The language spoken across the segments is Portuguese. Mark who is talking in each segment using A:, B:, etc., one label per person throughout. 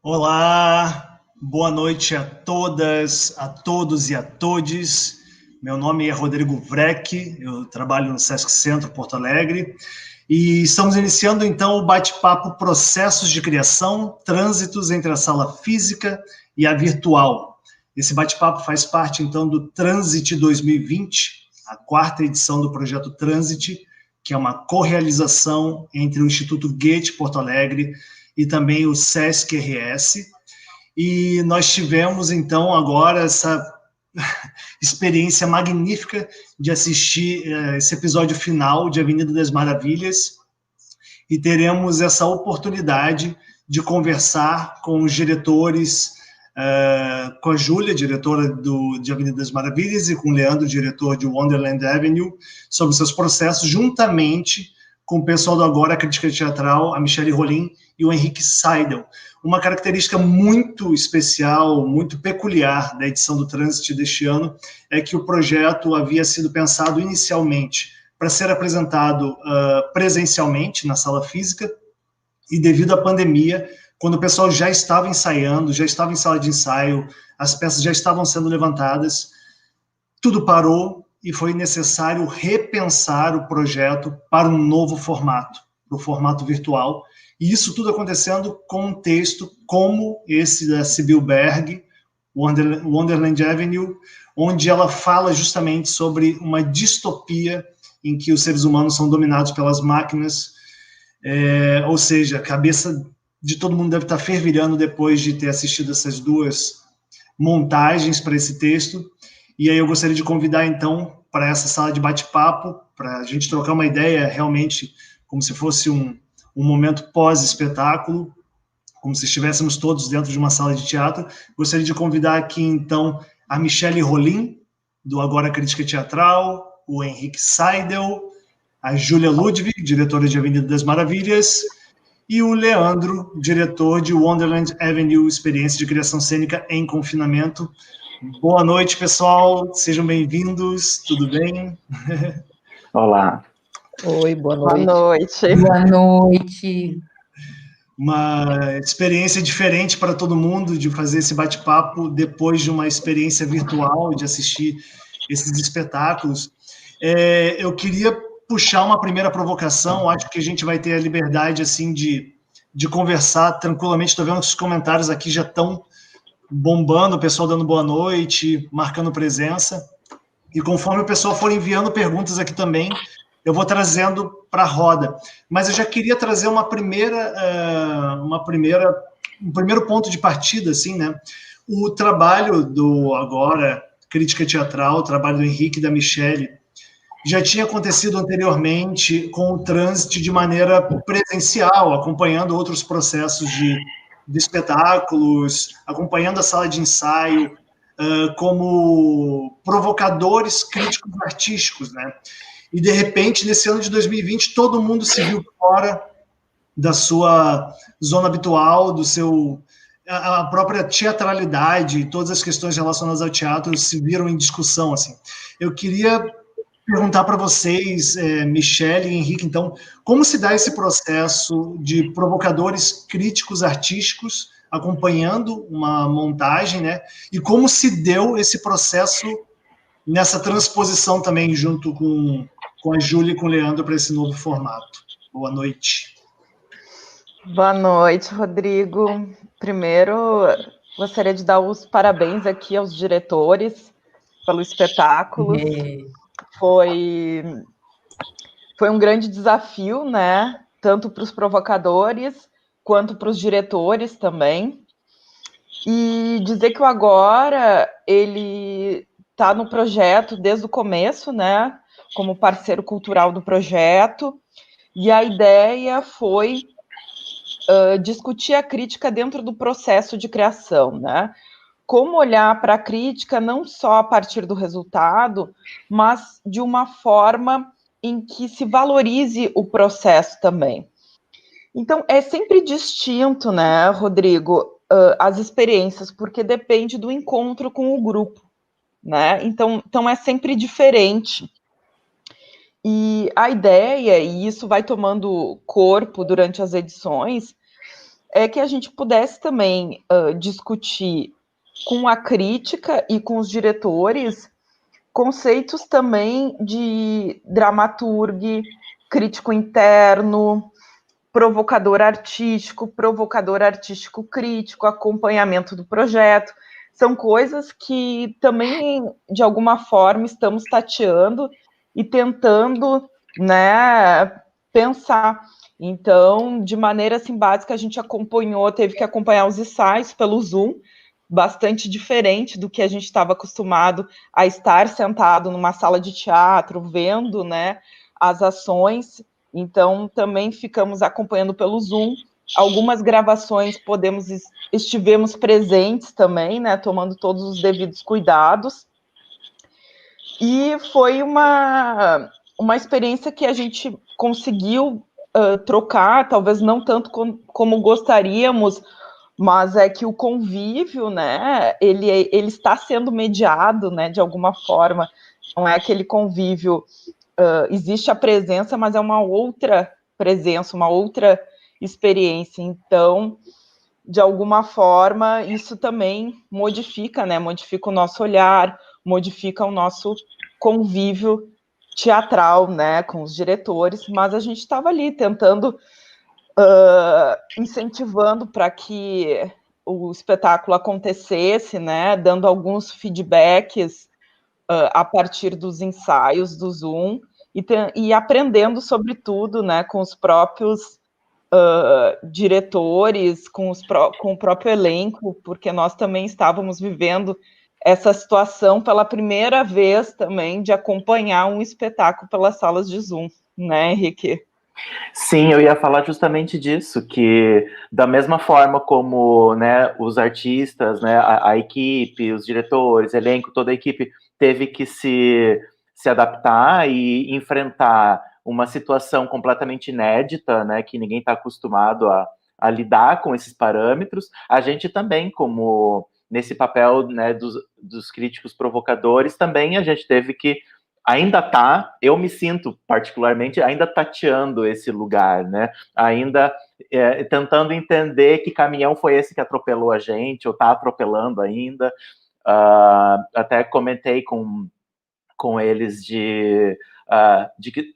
A: Olá, boa noite a todas, a todos e a todes. Meu nome é Rodrigo Vreck, eu trabalho no Sesc Centro Porto Alegre e estamos iniciando então o bate-papo Processos de Criação, Trânsitos entre a Sala Física e a Virtual. Esse bate-papo faz parte então do Transit 2020, a quarta edição do projeto Transit, que é uma correalização entre o Instituto Goethe Porto Alegre e também o Sesc RS, e nós tivemos, então, agora essa experiência magnífica de assistir esse episódio final de Avenida das Maravilhas, e teremos essa oportunidade de conversar com os diretores, com a Júlia, diretora de Avenida das Maravilhas, e com o Leandro, diretor de Wonderland Avenue, sobre seus processos, juntamente com o pessoal do Agora Crítica Teatral, a Michelle Rolim e o Henrique Seidel. Uma característica muito especial, muito peculiar da edição do Transit deste ano é que o projeto havia sido pensado inicialmente para ser apresentado presencialmente na sala física, e devido à pandemia, quando o pessoal já estava ensaiando, já estava em sala de ensaio, as peças já estavam sendo levantadas, tudo parou e foi necessário repensar o projeto para um novo formato, para o formato virtual. E isso tudo acontecendo com um texto como esse da Sibyl Berg, Wonderland Avenue, onde ela fala justamente sobre uma distopia em que os seres humanos são dominados pelas máquinas, ou seja, a cabeça de todo mundo deve estar fervilhando depois de ter assistido essas duas montagens para esse texto. E aí eu gostaria de convidar, então, para essa sala de bate-papo, para a gente trocar uma ideia realmente como se fosse um momento pós-espetáculo, como se estivéssemos todos dentro de uma sala de teatro. Gostaria de convidar aqui, então, a Michelle Rolim, do Agora Crítica Teatral, o Henrique Seidel, a Júlia Ludwig, diretora de Avenida das Maravilhas, e o Leandro, diretor de Wonderland Avenue, Experiência de Criação Cênica em Confinamento. Boa noite, pessoal. Sejam bem-vindos. Tudo bem?
B: Olá.
C: Oi, boa noite.
D: Boa noite.
E: Boa noite.
A: Uma experiência diferente para todo mundo de fazer esse bate-papo depois de uma experiência virtual, de assistir esses espetáculos. Eu queria puxar uma primeira provocação. Acho que a gente vai ter a liberdade assim de conversar tranquilamente. Estou vendo que os comentários aqui já estão bombando, o pessoal dando boa noite, marcando presença. E conforme o pessoal for enviando perguntas aqui também, eu vou trazendo para a roda. Mas eu já queria trazer um primeiro ponto de partida, assim, né? O trabalho do Agora Crítica Teatral, o trabalho do Henrique e da Michelle, já tinha acontecido anteriormente com o Transit de maneira presencial, acompanhando outros processos de espetáculos, acompanhando a sala de ensaio, como provocadores críticos artísticos, né? E, de repente, nesse ano de 2020, todo mundo se viu fora da sua zona habitual, a própria teatralidade, todas as questões relacionadas ao teatro se viram em discussão, assim. Eu queria perguntar para vocês, Michelle e Henrique, então, como se dá esse processo de provocadores críticos artísticos acompanhando uma montagem, né? E como se deu esse processo nessa transposição também junto com a Júlia e com o Leandro para esse novo formato. Boa noite.
D: Boa noite, Rodrigo. Primeiro, gostaria de dar os parabéns aqui aos diretores pelo espetáculo. Foi um grande desafio, né? Tanto para os provocadores quanto para os diretores também. E dizer que o Agora, ele está no projeto desde o começo, né? Como parceiro cultural do projeto. E a ideia foi discutir a crítica dentro do processo de criação, né? Como olhar para a crítica não só a partir do resultado, mas de uma forma em que se valorize o processo também. Então, é sempre distinto, né, Rodrigo, as experiências, porque depende do encontro com o grupo, né? Então é sempre diferente. E a ideia, e isso vai tomando corpo durante as edições, é que a gente pudesse também discutir com a crítica e com os diretores conceitos também de dramaturgo, crítico interno, provocador artístico crítico, acompanhamento do projeto. São coisas que também, de alguma forma, estamos tateando e tentando, né, pensar. Então, de maneira assim, básica, a gente teve que acompanhar os ensaios pelo Zoom, bastante diferente do que a gente estava acostumado a estar sentado numa sala de teatro, vendo, né, as ações. Então, também ficamos acompanhando pelo Zoom. Algumas gravações estivemos presentes também, né, tomando todos os devidos cuidados. E foi uma experiência que a gente conseguiu trocar, talvez não tanto como gostaríamos, mas é que o convívio, né, ele está sendo mediado, né, de alguma forma. Não é aquele convívio, existe a presença, mas é uma outra presença, uma outra experiência. Então, de alguma forma, isso também modifica, né, modifica o nosso olhar, modifica o nosso convívio teatral, né, com os diretores, mas a gente estava ali tentando, incentivando para que o espetáculo acontecesse, né, dando alguns feedbacks a partir dos ensaios do Zoom e aprendendo sobre tudo, né, com os próprios diretores, com o próprio elenco, porque nós também estávamos vivendo essa situação pela primeira vez também de acompanhar um espetáculo pelas salas de Zoom, né, Henrique?
B: Sim, eu ia falar justamente disso, que da mesma forma como, né, os artistas, né, a equipe, os diretores, elenco, toda a equipe teve que se adaptar e enfrentar uma situação completamente inédita, né, que ninguém está acostumado a lidar com esses parâmetros, a gente também, como nesse papel, né, dos críticos provocadores, também a gente teve que ainda tá, eu me sinto particularmente ainda tateando esse lugar, né? Ainda tentando entender que caminhão foi esse que atropelou a gente, ou tá atropelando ainda. Até comentei com eles de que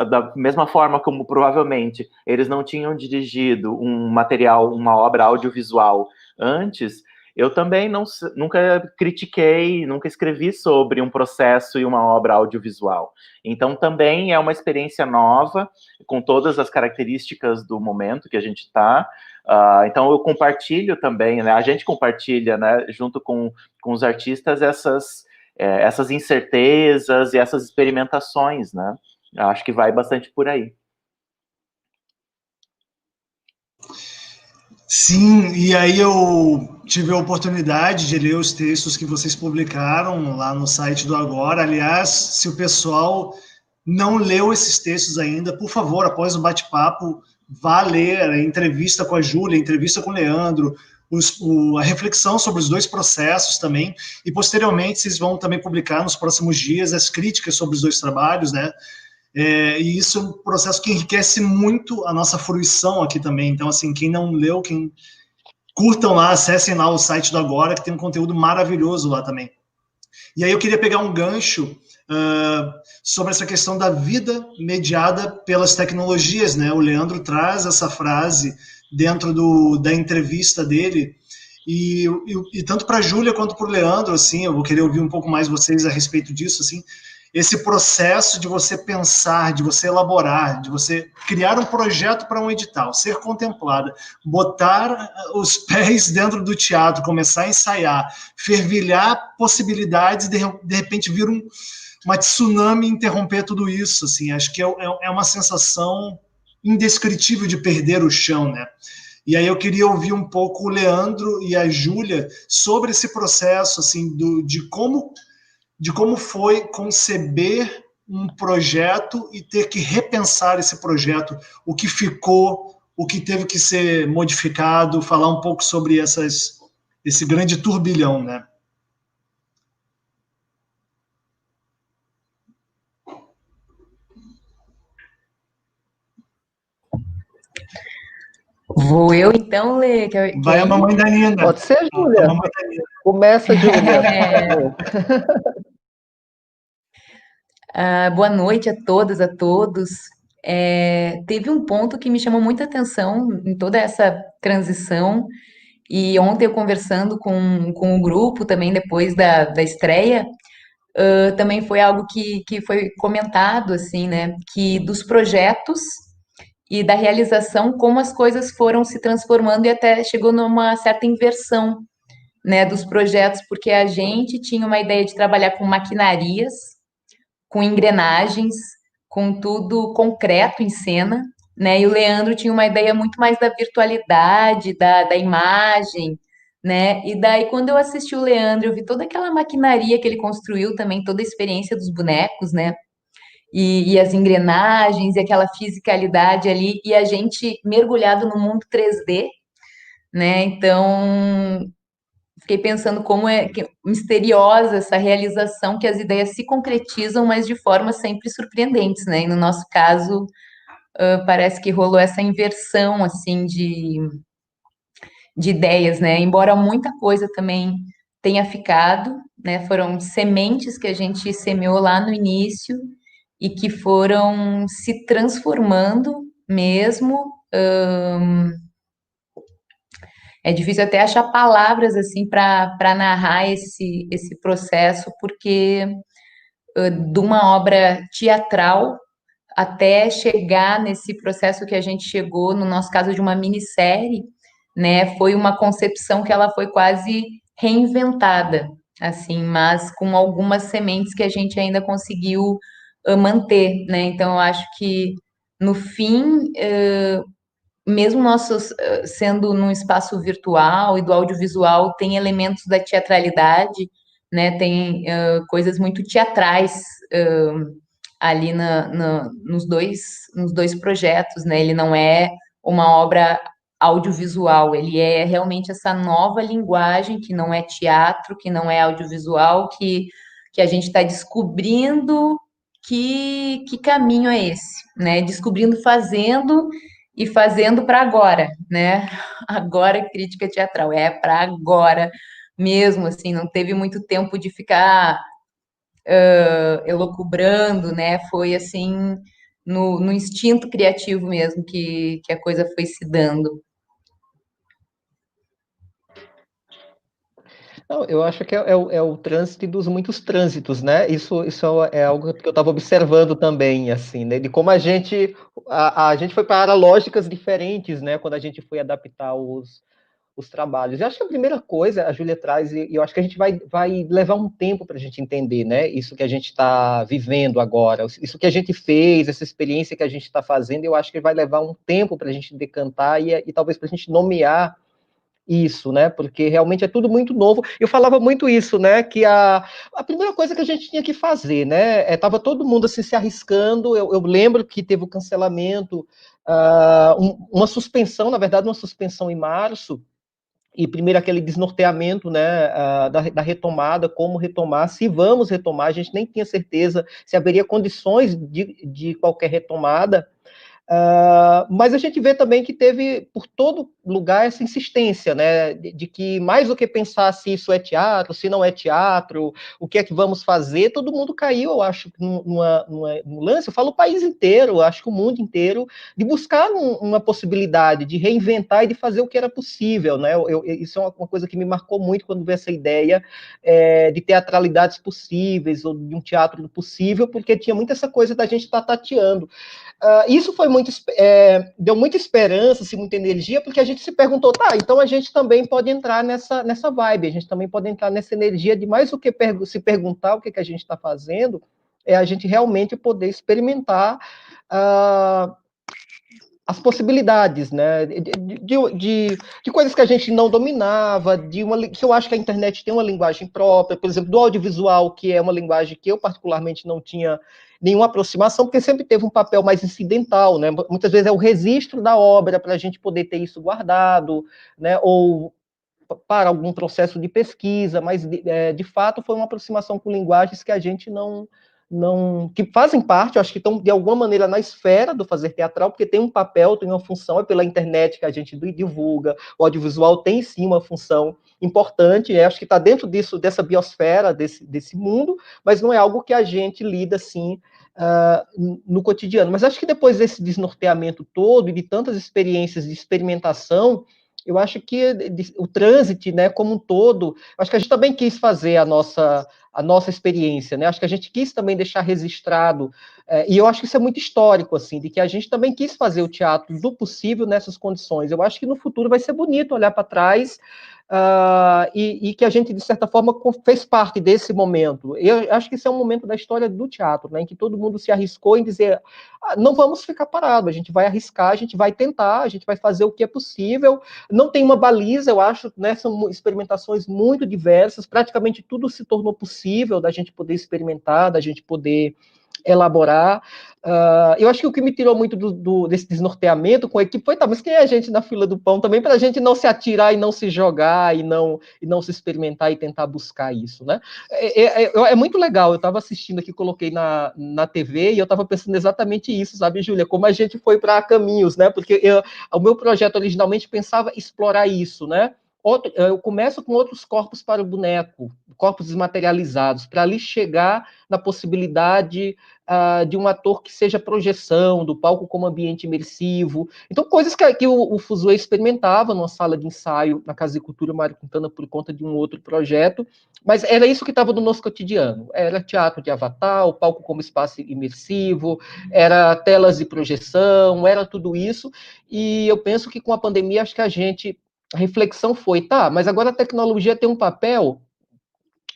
B: da mesma forma como provavelmente eles não tinham dirigido um material, uma obra audiovisual antes, eu também nunca critiquei, nunca escrevi sobre um processo e uma obra audiovisual. Então, também é uma experiência nova, com todas as características do momento que a gente está. Então, eu compartilho também, né, a gente compartilha, né, junto com os artistas, essas incertezas e essas experimentações, né? Eu acho que vai bastante por aí.
A: Sim, e aí eu tive a oportunidade de ler os textos que vocês publicaram lá no site do Agora. Aliás, se o pessoal não leu esses textos ainda, por favor, após o bate-papo, vá ler a entrevista com a Júlia, a entrevista com o Leandro, a reflexão sobre os dois processos também, e posteriormente vocês vão também publicar nos próximos dias as críticas sobre os dois trabalhos, né? E isso é um processo que enriquece muito a nossa fruição aqui também. Então, assim, quem não leu, curtam lá, acessem lá o site do Agora, que tem um conteúdo maravilhoso lá também. E aí eu queria pegar um gancho sobre essa questão da vida mediada pelas tecnologias, né? O Leandro traz essa frase dentro da entrevista dele, e tanto para a Júlia quanto para o Leandro, assim, eu vou querer ouvir um pouco mais vocês a respeito disso, assim, esse processo de você pensar, de você elaborar, de você criar um projeto para um edital, ser contemplada, botar os pés dentro do teatro, começar a ensaiar, fervilhar possibilidades, de repente vir uma tsunami e interromper tudo isso, assim, acho que é uma sensação indescritível de perder o chão, né? E aí eu queria ouvir um pouco o Leandro e a Júlia sobre esse processo, assim, de como foi conceber um projeto e ter que repensar esse projeto, o que ficou, o que teve que ser modificado, falar um pouco sobre esse grande turbilhão, né?
E: Vou eu então, Lê?
A: Vai a mamãe da Nina.
C: Pode ser, Júlia.
A: A mamãe da Nina.
C: Começa, Júlia.
E: Boa noite a todas, a todos. Teve um ponto que me chamou muita atenção em toda essa transição, e ontem eu conversando com o grupo também depois da estreia, também foi algo que foi comentado, assim, né? Que dos projetos e da realização, como as coisas foram se transformando e até chegou numa certa inversão, né, dos projetos, porque a gente tinha uma ideia de trabalhar com maquinarias, com engrenagens, com tudo concreto em cena, né, e o Leandro tinha uma ideia muito mais da virtualidade, da imagem, né, e daí quando eu assisti o Leandro, eu vi toda aquela maquinaria que ele construiu também, toda a experiência dos bonecos, né, e as engrenagens e aquela fisicalidade ali, e a gente mergulhado no mundo 3D, né? Então, fiquei pensando como é misteriosa essa realização, que as ideias se concretizam, mas de formas sempre surpreendentes, né? E no nosso caso, parece que rolou essa inversão, assim, de ideias, né? Embora muita coisa também tenha ficado, né? Foram sementes que a gente semeou lá no início e que foram se transformando mesmo. É difícil até achar palavras assim para narrar esse processo, porque de uma obra teatral até chegar nesse processo que a gente chegou, no nosso caso de uma minissérie, né? Foi uma concepção que ela foi quase reinventada, assim, mas com algumas sementes que a gente ainda conseguiu manter, né? Então, eu acho que no fim, mesmo nossos sendo num espaço virtual e do audiovisual, tem elementos da teatralidade, né? Tem coisas muito teatrais ali nos dois projetos, né? Ele não é uma obra audiovisual, ele é realmente essa nova linguagem que não é teatro, que não é audiovisual, que a gente está descobrindo que caminho é esse, né? Descobrindo fazendo e fazendo para agora, né? Agora crítica teatral, é para agora mesmo, assim, não teve muito tempo de ficar elocubrando, né? Foi assim no instinto criativo mesmo que a coisa foi se dando.
C: Não, eu acho que é o trânsito dos muitos trânsitos, né? Isso é algo que eu estava observando também, assim, né? De como a gente foi para lógicas diferentes, né? Quando a gente foi adaptar os trabalhos. Eu acho que a primeira coisa, a Júlia traz, e eu acho que a gente vai levar um tempo para a gente entender, né? Isso que a gente está vivendo agora, isso que a gente fez, essa experiência que a gente está fazendo, eu acho que vai levar um tempo para a gente decantar e talvez para a gente nomear isso, né? Porque realmente é tudo muito novo. Eu falava muito isso, né? Que a primeira coisa que a gente tinha que fazer, né? Tava todo mundo assim se arriscando. Eu lembro que teve o cancelamento, uma suspensão, na verdade, uma suspensão em março. E primeiro aquele desnorteamento, né, da retomada, como retomar, se vamos retomar, a gente nem tinha certeza se haveria condições de qualquer retomada. Mas a gente vê também que teve, por todo lugar, essa insistência, né, de que mais do que pensar se isso é teatro, se não é teatro, o que é que vamos fazer, todo mundo caiu, eu acho, num lance, eu falo o país inteiro, eu acho que o mundo inteiro, de buscar uma possibilidade de reinventar e de fazer o que era possível, né, isso é uma coisa que me marcou muito quando vi essa ideia de teatralidades possíveis, ou de um teatro possível, porque tinha muito essa coisa da gente estar tateando. Isso foi deu muita esperança, assim, muita energia, porque a gente se perguntou, tá, então a gente também pode entrar nessa vibe, a gente também pode entrar nessa energia de mais do que se perguntar o que a gente está fazendo, é a gente realmente poder experimentar as possibilidades, né, de coisas que a gente não dominava, que eu acho que a internet tem uma linguagem própria, por exemplo, do audiovisual, que é uma linguagem que eu particularmente não tinha nenhuma aproximação, porque sempre teve um papel mais incidental, né, muitas vezes é o registro da obra para a gente poder ter isso guardado, né, ou para algum processo de pesquisa, mas de fato foi uma aproximação com linguagens que a gente não que fazem parte, eu acho que estão, de alguma maneira, na esfera do fazer teatral, porque tem um papel, tem uma função, é pela internet que a gente divulga, o audiovisual tem, sim, uma função importante, acho que está dentro disso, dessa biosfera, desse mundo, mas não é algo que a gente lida, assim, no cotidiano. Mas acho que depois desse desnorteamento todo, e de tantas experiências de experimentação, eu acho que o trânsito, né, como um todo, acho que a gente também quis fazer a nossa experiência, né? Acho que a gente quis também deixar registrado, e eu acho que isso é muito histórico, assim, de que a gente também quis fazer o teatro do possível nessas condições. Eu acho que no futuro vai ser bonito olhar para trás, e que a gente, de certa forma, fez parte desse momento. Eu acho que esse é um momento da história do teatro, né, em que todo mundo se arriscou em dizer, não vamos ficar parado, a gente vai arriscar, a gente vai tentar, a gente vai fazer o que é possível. Não tem uma baliza, eu acho, né, são experimentações muito diversas, praticamente tudo se tornou possível da gente poder experimentar, da gente poder elaborar. Eu acho que o que me tirou muito desse desnorteamento com a equipe foi, mas quem é a gente na fila do pão também, para a gente não se atirar e não se jogar, e não se experimentar e tentar buscar isso, né? É muito legal, eu estava assistindo aqui, coloquei na TV, e eu estava pensando exatamente isso, sabe, Júlia? Como a gente foi para caminhos, né? Porque o meu projeto originalmente pensava explorar isso, né? Eu começo com outros corpos para o boneco, corpos desmaterializados, para ali chegar na possibilidade de um ator que seja projeção, do palco como ambiente imersivo. Então, coisas que o Fuzue experimentava numa sala de ensaio na Casa de Cultura Mário Quintana por conta de um outro projeto, mas era isso que estava no nosso cotidiano. Era teatro de avatar, o palco como espaço imersivo, era telas de projeção, era tudo isso, e eu penso que com a pandemia, acho que a reflexão foi, mas agora a tecnologia tem um papel,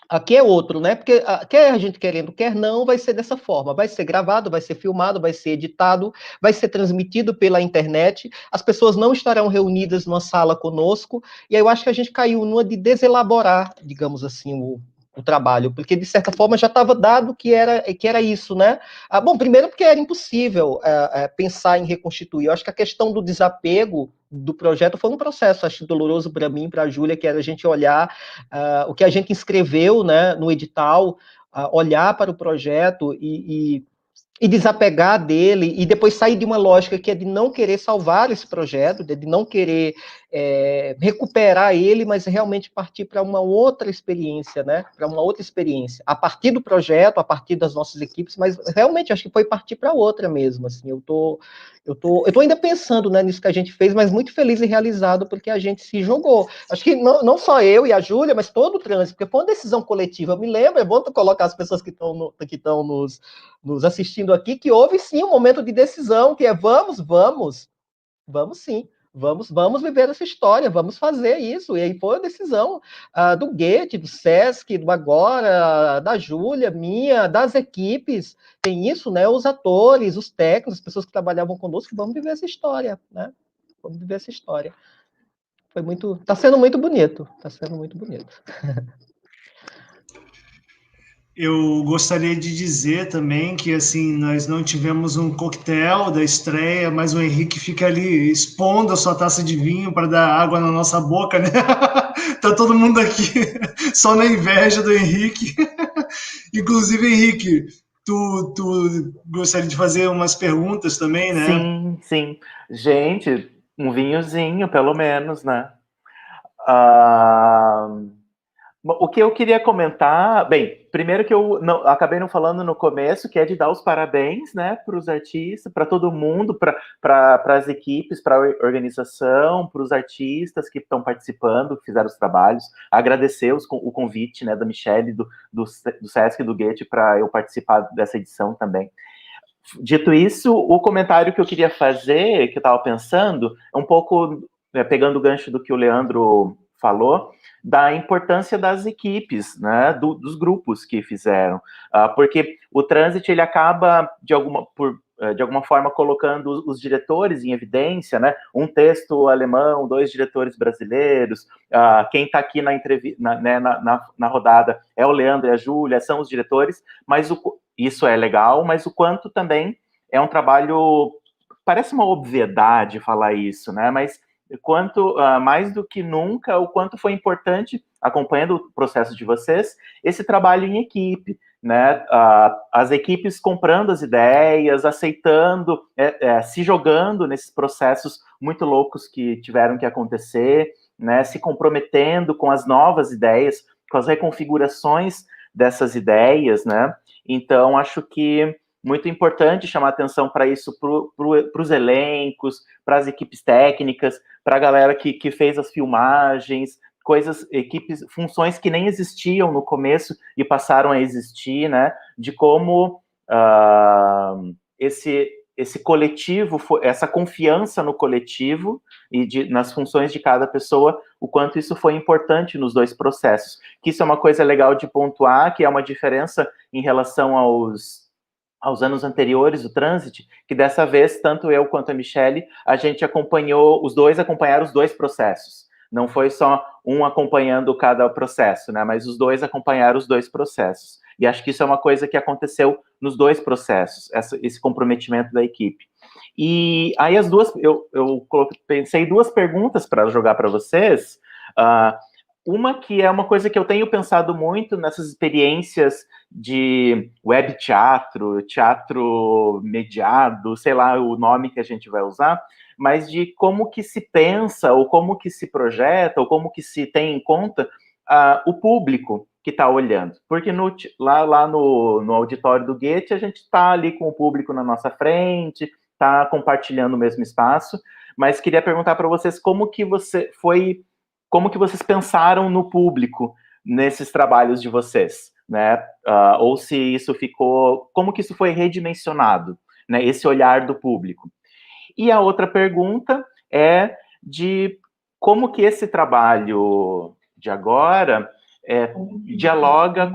C: aqui é outro, né? Porque quer a gente querendo, quer não, vai ser dessa forma. Vai ser gravado, vai ser filmado, vai ser editado, vai ser transmitido pela internet. As pessoas não estarão reunidas numa sala conosco. E aí eu acho que a gente caiu numa de deselaborar, digamos assim, o trabalho, porque de certa forma já estava dado que era isso, né? Bom, primeiro porque era impossível pensar em reconstituir. Eu acho que a questão do desapego do projeto foi um processo, acho, doloroso para mim, para a Júlia, que era a gente olhar o que a gente inscreveu, né, no edital, olhar para o projeto e desapegar dele, e depois sair de uma lógica que é de não querer salvar esse projeto, de não querer recuperar ele, mas realmente partir para uma outra experiência, né? Para uma outra experiência, a partir do projeto, a partir das nossas equipes, mas realmente acho que foi partir para outra mesmo, assim, eu tô ainda pensando, né, nisso que a gente fez, mas muito feliz e realizado porque a gente se jogou. Acho que não só eu e a Júlia, mas todo o trânsito, porque foi uma decisão coletiva. Eu me lembro, é bom colocar as pessoas que estão nos assistindo aqui, que houve sim um momento de decisão, que é vamos sim, vamos viver essa história, vamos fazer isso. E aí foi a decisão do Goethe, do Sesc, do Agora, da Júlia, minha, das equipes. Tem isso, né? Os atores, os técnicos, as pessoas que trabalhavam conosco, vamos viver essa história, né? Vamos viver essa história. Tá sendo muito bonito, tá sendo muito bonito.
A: Eu gostaria de dizer também que, assim, nós não tivemos um coquetel da estreia, mas o Henrique fica ali expondo a sua taça de vinho para dar água na nossa boca, né? Tá todo mundo aqui só na inveja do Henrique. Inclusive, Henrique, tu gostaria de fazer umas perguntas também, né?
B: Sim. Gente, um vinhozinho, pelo menos, né? O que eu queria comentar, bem, primeiro que eu acabei não falando no começo, que é de dar os parabéns, né, para os artistas, para todo mundo, para as equipes, para a organização, para os artistas que estão participando, que fizeram os trabalhos, agradecer o convite, né, da Michelle, do Sesc e do Goethe, para eu participar dessa edição também. Dito isso, o comentário que eu queria fazer, que eu estava pensando, é um pouco, pegando o gancho do que o Leandro falou, da importância das equipes, né, dos grupos que fizeram, porque o Trânsito, ele acaba, de alguma forma, colocando os diretores em evidência, né, um texto alemão, 2 diretores brasileiros, quem está aqui na rodada é o Leandro e a Júlia, são os diretores, mas isso é legal, mas o quanto também é um trabalho, parece uma obviedade falar isso, né, mas quanto, mais do que nunca, o quanto foi importante, acompanhando o processo de vocês, esse trabalho em equipe, né, as equipes comprando as ideias, aceitando, se jogando nesses processos muito loucos que tiveram que acontecer, né, se comprometendo com as novas ideias, com as reconfigurações dessas ideias, né? Então, acho que muito importante chamar atenção para isso, para os elencos, para as equipes técnicas, para a galera que fez as filmagens, equipes, funções que nem existiam no começo e passaram a existir, né? De como esse coletivo, essa confiança no coletivo e nas funções de cada pessoa, o quanto isso foi importante nos dois processos. Que isso é uma coisa legal de pontuar, que é uma diferença em relação aos anos anteriores do Transit, que dessa vez, tanto eu quanto a Michelle, a gente acompanharam os dois processos. Não foi só um acompanhando cada processo, né? Mas os dois acompanharam os dois processos. E acho que isso é uma coisa que aconteceu nos dois processos, esse comprometimento da equipe. E aí eu pensei duas perguntas para jogar para vocês. Uma que é uma coisa que eu tenho pensado muito nessas experiências de web teatro, teatro mediado, sei lá o nome que a gente vai usar, mas de como que se pensa, ou como que se projeta, ou como que se tem em conta o público que está olhando. Porque lá no auditório do Goethe, a gente está ali com o público na nossa frente, está compartilhando o mesmo espaço, mas queria perguntar para vocês como que vocês pensaram no público nesses trabalhos de vocês, né? Ou se isso como que isso foi redimensionado, né? Esse olhar do público. E a outra pergunta é de como que esse trabalho de agora dialoga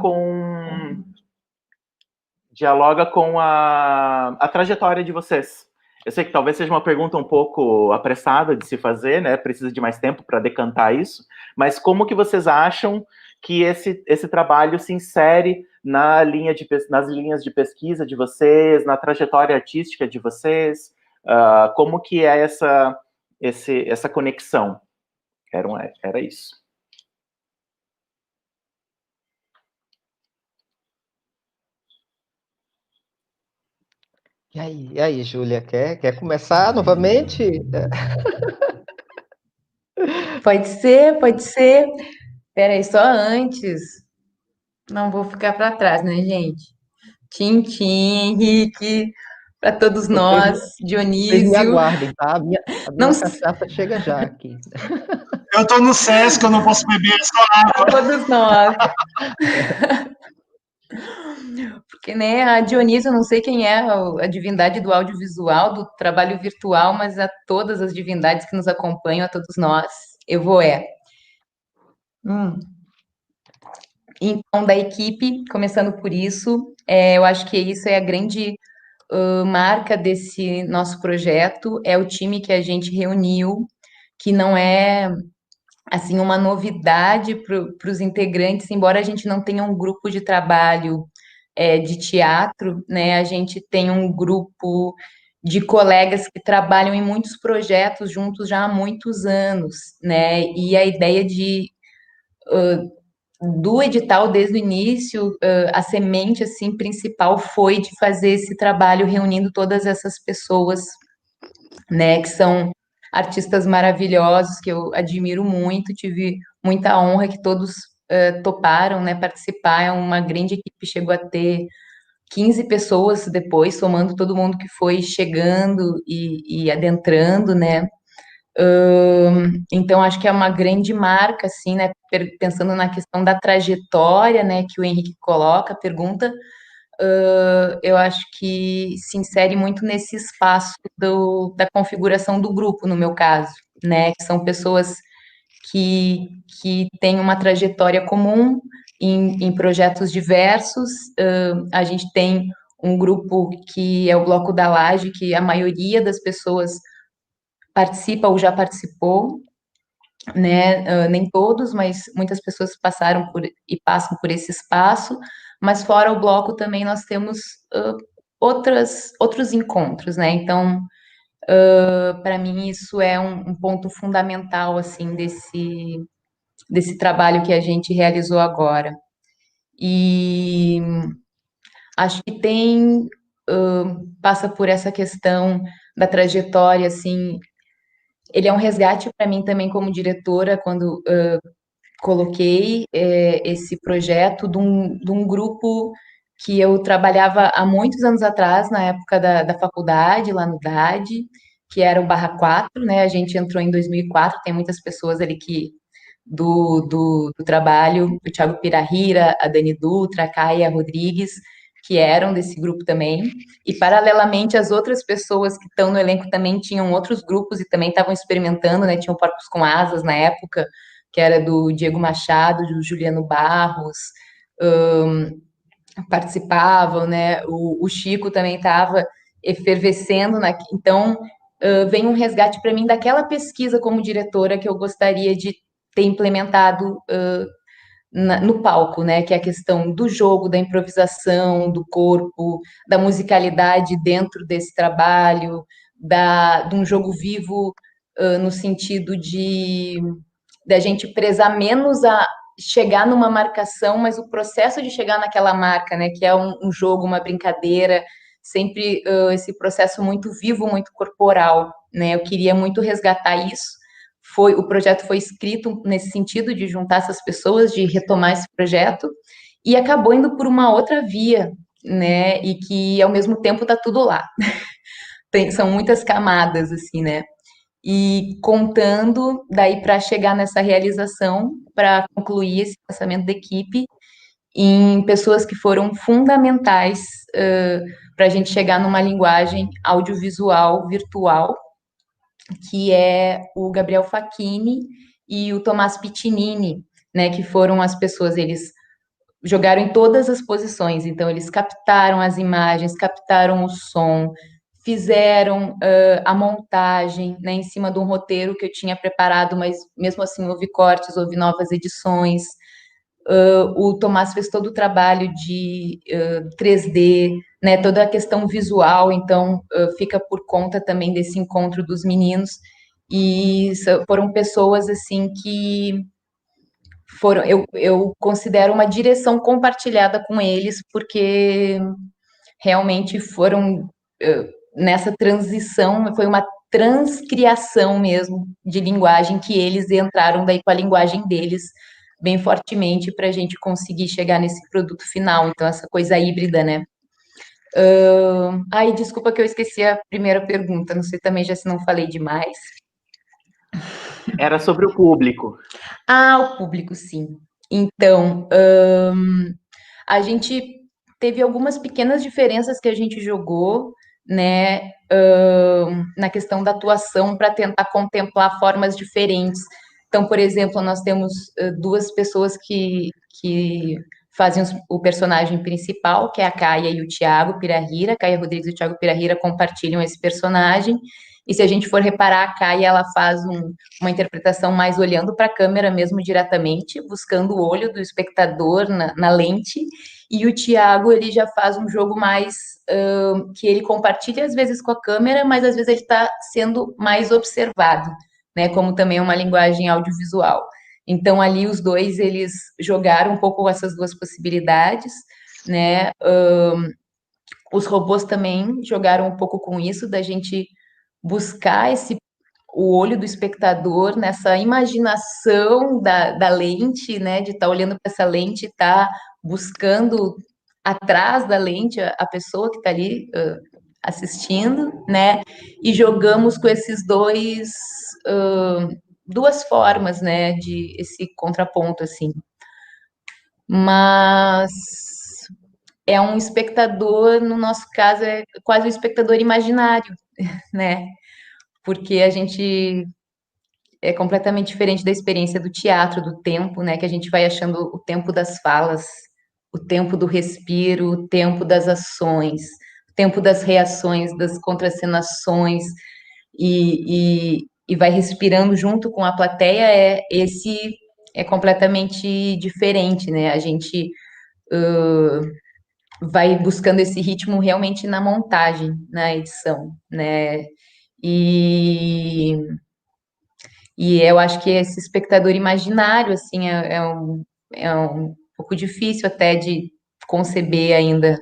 B: com a trajetória de vocês. Eu sei que talvez seja uma pergunta um pouco apressada de se fazer, né? Precisa de mais tempo para decantar isso, mas como que vocês acham que esse trabalho se insere nas linhas de pesquisa de vocês, na trajetória artística de vocês? Como que é essa conexão? Era isso.
C: E aí, Júlia, quer começar novamente?
E: Pode ser, pode ser. Peraí, só antes. Não vou ficar para trás, né, gente? Tintim, Henrique, para todos nós,
C: Vocês me
E: Dionísio.
C: aguardem, tá? A minha
E: Não,
C: cachaça chega já aqui.
A: Eu estou no SESC, eu não posso beber, é só água.
E: todos nós. Porque, né, a Dionísio, eu não sei quem é a divindade do audiovisual, do trabalho virtual, mas a todas as divindades que nos acompanham, a todos nós, Evoé. Então, da equipe, começando por isso, eu acho que isso é a grande marca desse nosso projeto, é o time que a gente reuniu, que não é assim uma novidade para os integrantes, embora a gente não tenha um grupo de trabalho de teatro, né? A gente tem um grupo de colegas que trabalham em muitos projetos juntos já há muitos anos, né? E a ideia do edital desde o início, a semente assim principal foi de fazer esse trabalho reunindo todas essas pessoas, né, que são artistas maravilhosos que eu admiro muito, tive muita honra que todos toparam, né, participar, é uma grande equipe, chegou a ter 15 pessoas depois, somando todo mundo que foi chegando e adentrando, né, então acho que é uma grande marca, assim, né, pensando na questão da trajetória, né, que o Henrique coloca, a pergunta, eu acho que se insere muito nesse espaço da configuração do grupo, no meu caso, né? Que são pessoas que têm uma trajetória comum em projetos diversos. A gente tem um grupo que é o Bloco da Laje, que a maioria das pessoas participa ou já participou, né? Nem todos, mas muitas pessoas passaram e passam por esse espaço, mas fora o bloco também nós temos outros encontros, né? Então, para mim isso é um ponto fundamental assim desse trabalho que a gente realizou agora. E acho que tem, passa por essa questão da trajetória, assim, ele é um resgate para mim também como diretora, quando coloquei esse projeto de um grupo que eu trabalhava há muitos anos atrás, na época da faculdade, lá no DAD, que era o Barra 4, né? A gente entrou em 2004, tem muitas pessoas ali que do trabalho, o Thiago Pirahira, a Dani Dutra, a Caia Rodrigues, que eram desse grupo também, e paralelamente as outras pessoas que estão no elenco também tinham outros grupos e também estavam experimentando, né? Tinham Porcos com Asas na época, que era do Diego Machado, do Juliano Barros, participavam, né? O Chico também estava efervescendo, então vem um resgate para mim daquela pesquisa como diretora que eu gostaria de ter implementado no palco, né? Que é a questão do jogo, da improvisação, do corpo, da musicalidade dentro desse trabalho, de um jogo vivo no sentido de da gente prezar menos a chegar numa marcação, mas o processo de chegar naquela marca, né? Que é um jogo, uma brincadeira, sempre esse processo muito vivo, muito corporal, né? Eu queria muito resgatar isso. O projeto foi escrito nesse sentido de juntar essas pessoas, de retomar esse projeto, e acabou indo por uma outra via, né? E que ao mesmo tempo está tudo lá. São muitas camadas, assim, né? E contando daí para chegar nessa realização, para concluir esse pensamento da equipe em pessoas que foram fundamentais para a gente chegar numa linguagem audiovisual virtual, que é o Gabriel Facchini e o Tomás Piccinini, né, que foram as pessoas, eles jogaram em todas as posições, então eles captaram as imagens, captaram o som, fizeram a montagem, né, em cima de um roteiro que eu tinha preparado, mas mesmo assim houve cortes, houve novas edições. O Tomás fez todo o trabalho de 3D, né, toda a questão visual, então fica por conta também desse encontro dos meninos, e foram pessoas assim que eu considero uma direção compartilhada com eles, porque realmente foram nessa transição, foi uma transcriação mesmo de linguagem que eles entraram daí com a linguagem deles bem fortemente para a gente conseguir chegar nesse produto final. Então, essa coisa híbrida, né? Ai, desculpa que eu esqueci a primeira pergunta, não sei também já se não falei demais.
B: Era sobre o público.
E: Ah, o público, sim. Então, a gente teve algumas pequenas diferenças que a gente jogou, né, na questão da atuação para tentar contemplar formas diferentes. Então, por exemplo, nós temos duas pessoas que fazem o personagem principal, que é a Caia e o Thiago Pirahira. A Caia Rodrigues e o Thiago Pirahira compartilham esse personagem. E se a gente for reparar, a Caia, ela faz uma interpretação mais olhando para a câmera mesmo diretamente, buscando o olho do espectador na lente, e o Thiago, ele já faz um jogo mais que ele compartilha às vezes com a câmera, mas às vezes ele está sendo mais observado, né, como também é uma linguagem audiovisual. Então, ali os dois, eles jogaram um pouco essas duas possibilidades, né, os robôs também jogaram um pouco com isso, da gente buscar o olho do espectador nessa imaginação da lente, né, de estar olhando para essa lente, estar buscando atrás da lente a pessoa que está ali assistindo, né, e jogamos com esses duas formas, né, de esse contraponto, assim. Mas é um espectador, no nosso caso, é quase um espectador imaginário, né, porque a gente é completamente diferente da experiência do teatro, do tempo, né? Que a gente vai achando o tempo das falas, o tempo do respiro, o tempo das ações, o tempo das reações, das contracenações, e vai respirando junto com a plateia, é completamente diferente, né? A gente vai buscando esse ritmo realmente na montagem, na edição, né? E E eu acho que esse espectador imaginário, assim, é um pouco difícil até de conceber ainda,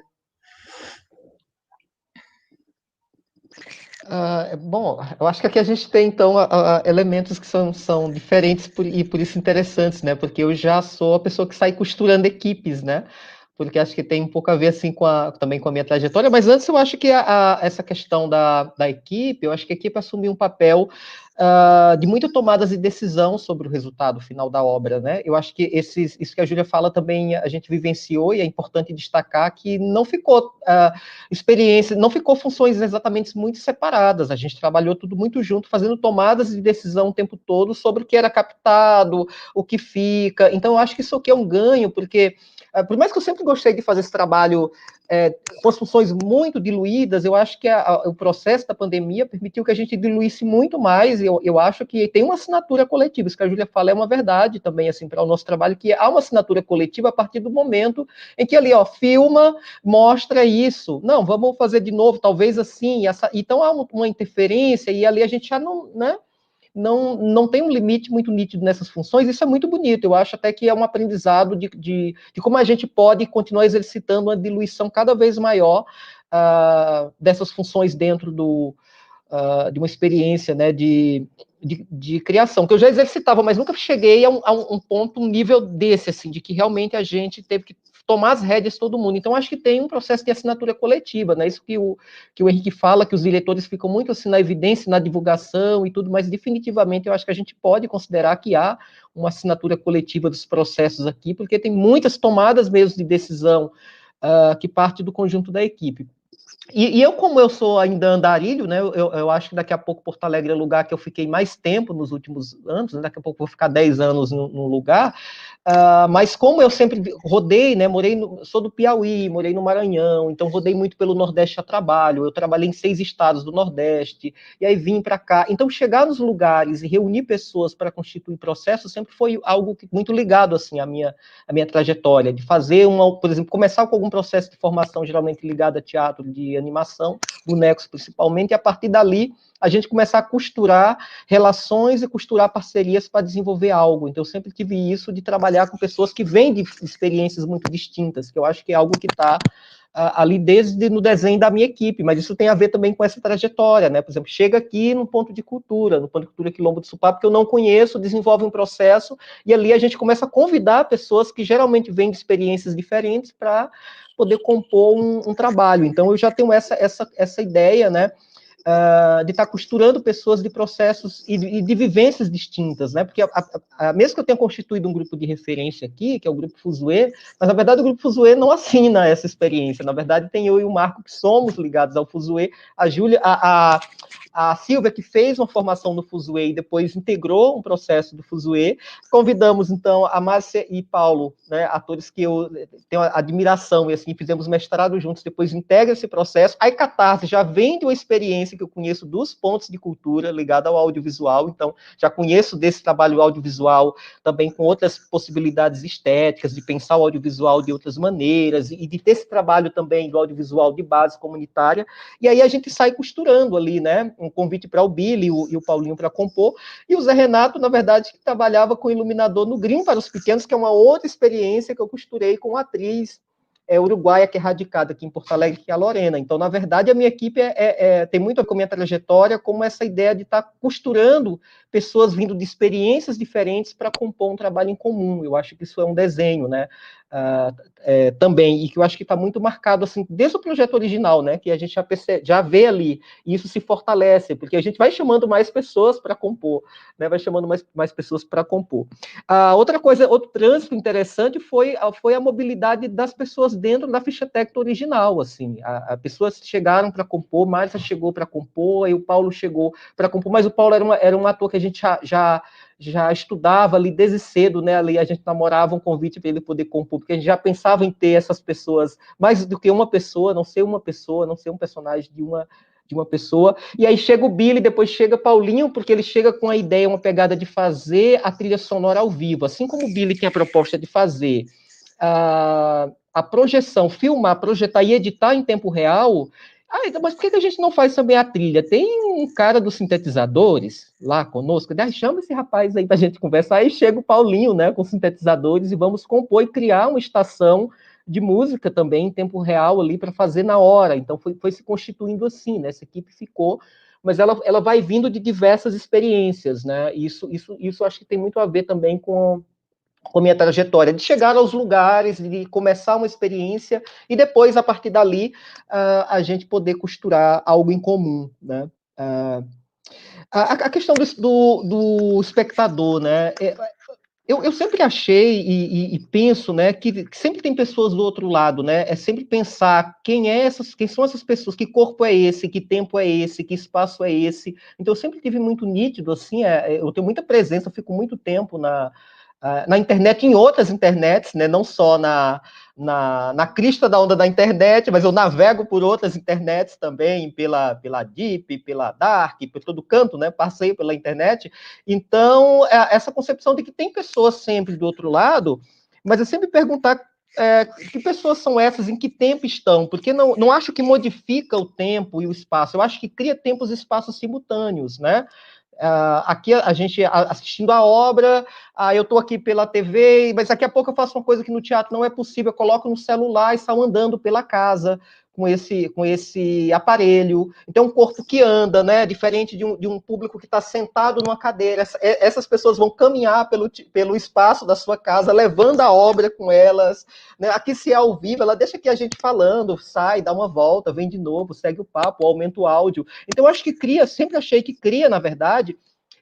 C: Bom, eu acho que aqui a gente tem, então, elementos que são diferentes e por isso interessantes, né? Porque eu já sou a pessoa que sai costurando equipes, né? Porque acho que tem um pouco a ver, assim, também com a minha trajetória, mas antes eu acho que essa questão da equipe, eu acho que a equipe assumiu um papel de muita tomadas de decisão sobre o resultado final da obra, né? Eu acho que isso que a Júlia fala também a gente vivenciou, e é importante destacar que não ficou experiência, não ficou funções exatamente muito separadas, a gente trabalhou tudo muito junto, fazendo tomadas de decisão o tempo todo sobre o que era captado, o que fica, então eu acho que isso aqui é um ganho, porque por mais que eu sempre gostei de fazer esse trabalho com as funções muito diluídas, eu acho que o processo da pandemia permitiu que a gente diluísse muito mais, e eu acho que tem uma assinatura coletiva, isso que a Júlia fala é uma verdade também, assim, para o nosso trabalho, que há uma assinatura coletiva a partir do momento em que ali, ó, filma, mostra isso, não, vamos fazer de novo, talvez assim, então há uma interferência, e ali a gente já não, né, não tem um limite muito nítido nessas funções, isso é muito bonito, eu acho até que é um aprendizado de como a gente pode continuar exercitando uma diluição cada vez maior dessas funções dentro de uma experiência, né, de criação, que eu já exercitava, mas nunca cheguei a um ponto, um nível desse, assim, de que realmente a gente teve que tomar as rédeas todo mundo. Então, acho que tem um processo de assinatura coletiva, né? Isso que o Henrique fala, que os diretores ficam muito assim na evidência, na divulgação e tudo, mas definitivamente eu acho que a gente pode considerar que há uma assinatura coletiva dos processos aqui, porque tem muitas tomadas mesmo de decisão que parte do conjunto da equipe. E eu, como eu sou ainda andarilho, né, eu acho que daqui a pouco Porto Alegre é o lugar que eu fiquei mais tempo nos últimos anos, né, daqui a pouco vou ficar 10 anos no lugar, mas como eu sempre rodei, né, sou do Piauí, morei no Maranhão, então rodei muito pelo Nordeste a trabalho, eu trabalhei em 6 estados do Nordeste, e aí vim para cá, então chegar nos lugares e reunir pessoas para constituir processo sempre foi algo muito ligado, assim, à minha trajetória, de fazer por exemplo, começar com algum processo de formação geralmente ligado a teatro, de animação, bonecos principalmente, e a partir dali a gente começar a costurar relações e costurar parcerias para desenvolver algo. Então, eu sempre tive isso de trabalhar com pessoas que vêm de experiências muito distintas, que eu acho que é algo que está ali desde no desenho da minha equipe, mas isso tem a ver também com essa trajetória, né? Por exemplo, chega aqui no ponto de cultura Quilombo do Supá, porque eu não conheço, desenvolve um processo, e ali a gente começa a convidar pessoas que geralmente vêm de experiências diferentes para poder compor um trabalho. Então, eu já tenho essa ideia, né? De estar costurando pessoas de processos e de vivências distintas, né? Porque mesmo que eu tenha constituído um grupo de referência aqui, que é o Grupo Fuzue, mas na verdade o Grupo Fuzue não assina essa experiência. Na verdade, tem eu e o Marco que somos ligados ao Fuzue, a Júlia, a Silvia, que fez uma formação no Fuzue e depois integrou um processo do Fuzue. Convidamos, então, a Márcia e Paulo, né, atores que eu tenho admiração, e assim, fizemos mestrado juntos, depois integra esse processo. A Catarse já vem de uma experiência que eu conheço dos pontos de cultura ligada ao audiovisual, então já conheço desse trabalho audiovisual também com outras possibilidades estéticas, de pensar o audiovisual de outras maneiras, e de ter esse trabalho também do audiovisual de base comunitária, e aí a gente sai costurando ali, né, um convite para o Billy e o Paulinho para compor, e o Zé Renato, na verdade, que trabalhava com iluminador no Green para os Pequenos, que é uma outra experiência que eu costurei com uma atriz uruguaia que é radicada aqui em Porto Alegre, que é a Lorena. Então, na verdade, a minha equipe tem muito a ver com a minha trajetória, como essa ideia de estar costurando pessoas vindo de experiências diferentes para compor um trabalho em comum. Eu acho que isso é um desenho, né? Também, e que eu acho que está muito marcado, assim, desde o projeto original, né? Que a gente já vê ali, e isso se fortalece, porque a gente vai chamando mais pessoas para compor, né? Vai chamando mais pessoas para compor. Outra coisa, outro trânsito interessante foi a mobilidade das pessoas dentro da ficha técnica original, assim, as pessoas chegaram para compor, Márcia chegou para compor, aí o Paulo chegou para compor, mas o Paulo era um ator que a gente já estudava ali desde cedo, né, ali a gente namorava um convite para ele poder compor, porque a gente já pensava em ter essas pessoas, mais do que uma pessoa, não ser um personagem de uma pessoa, e aí chega o Billy, depois chega Paulinho, porque ele chega com a ideia, uma pegada de fazer a trilha sonora ao vivo, assim como o Billy tem a proposta de fazer a projeção, filmar, projetar e editar em tempo real. Mas por que a gente não faz também a trilha? Tem um cara dos sintetizadores lá conosco, chama esse rapaz aí pra gente conversar, aí chega o Paulinho, né, com sintetizadores, e vamos compor e criar uma estação de música também em tempo real ali para fazer na hora. Então foi se constituindo assim, né? Essa equipe ficou mas ela vai vindo de diversas experiências, né? Isso acho que tem muito a ver também com minha trajetória, de chegar aos lugares, de começar uma experiência e depois, a partir dali, a gente poder costurar algo em comum, né? A questão do espectador, né? Eu sempre achei e penso, né, que sempre tem pessoas do outro lado, né? É sempre pensar quem são essas pessoas, que corpo é esse, que tempo é esse, que espaço é esse. Então eu sempre tive muito nítido, assim, eu tenho muita presença, eu fico muito tempo na internet, em outras internets, né? Não só na crista da onda da internet, mas eu navego por outras internets também, pela Deep, pela Dark, por todo canto, né? Passeio pela internet. Então, essa concepção de que tem pessoas sempre do outro lado, mas eu sempre perguntar que pessoas são essas, em que tempo estão, porque não acho que modifica o tempo e o espaço, eu acho que cria tempos e espaços simultâneos, né? Aqui a gente assistindo a obra, eu estou aqui pela TV, mas daqui a pouco eu faço uma coisa que no teatro não é possível, eu coloco no celular e saio andando pela casa com esse aparelho. Então, um corpo que anda, né, diferente de um público que está sentado numa cadeira. Essas pessoas vão caminhar pelo espaço da sua casa, levando a obra com elas. Né? Aqui, se é ao vivo, ela deixa aqui a gente falando, sai, dá uma volta, vem de novo, segue o papo, aumenta o áudio. Então, eu acho que sempre achei que cria, na verdade,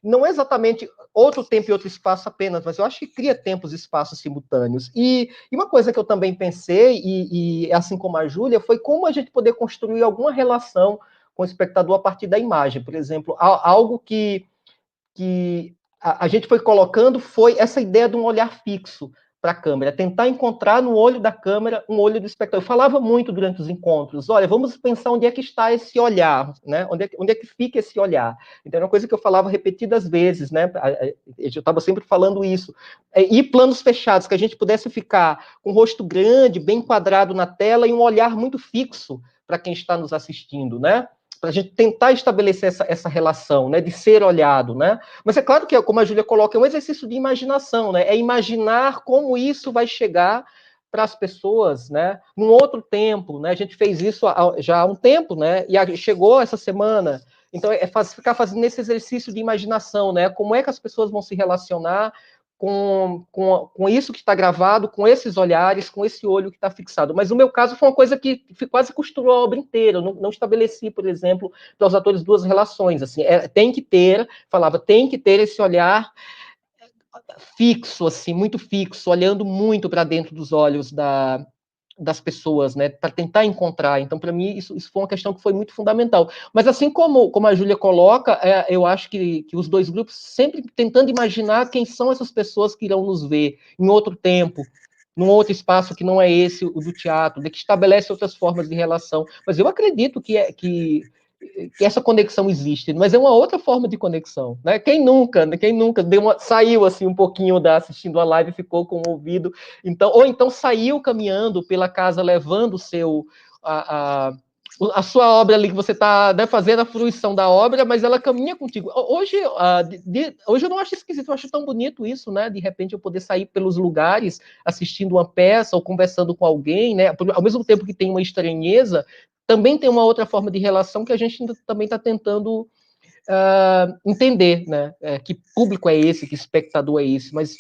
C: não é exatamente outro tempo e outro espaço apenas, mas eu acho que cria tempos e espaços simultâneos. E uma coisa que eu também pensei, e assim como a Júlia, foi como a gente poder construir alguma relação com o espectador a partir da imagem. Por exemplo, algo que a gente foi colocando foi essa ideia de um olhar fixo para a câmera, tentar encontrar no olho da câmera um olho do espectador. Eu falava muito durante os encontros, olha, vamos pensar onde é que está esse olhar, né? Onde é que fica esse olhar? Então, era uma coisa que eu falava repetidas vezes, né? Eu estava sempre falando isso. E planos fechados, que a gente pudesse ficar com o rosto grande, bem enquadrado na tela e um olhar muito fixo para quem está nos assistindo, né? Para a gente tentar estabelecer essa relação, né, de ser olhado, né? Mas é claro que, como a Júlia coloca, é um exercício de imaginação, né? É imaginar como isso vai chegar para as pessoas, né? Num outro tempo, né? A gente fez isso já há um tempo, né? E chegou essa semana. Então, ficar fazendo esse exercício de imaginação, né? Como é que as pessoas vão se relacionar com isso que está gravado, com esses olhares, com esse olho que está fixado. Mas no meu caso foi uma coisa que quase costurou a obra inteira. Eu não estabeleci, por exemplo, para os atores duas relações. Assim, tem que ter esse olhar fixo, assim, muito fixo, olhando muito para dentro dos olhos das pessoas, né, para tentar encontrar. Então, para mim, isso foi uma questão que foi muito fundamental. Mas, assim como a Júlia coloca, eu acho que os dois grupos sempre tentando imaginar quem são essas pessoas que irão nos ver em outro tempo, num outro espaço que não é esse, o do teatro, que estabelece outras formas de relação. Mas eu acredito que essa conexão existe, mas é uma outra forma de conexão, né? Quem nunca saiu assim um pouquinho assistindo a live e ficou com o ouvido, ou então saiu caminhando pela casa levando a sua obra ali, que você está, né, fazendo a fruição da obra, mas ela caminha contigo. Hoje eu não acho esquisito, eu acho tão bonito isso, né? De repente eu poder sair pelos lugares assistindo uma peça ou conversando com alguém, né? Ao mesmo tempo que tem uma estranheza, também tem uma outra forma de relação que a gente também está tentando entender, né? Que público é esse, que espectador é esse, mas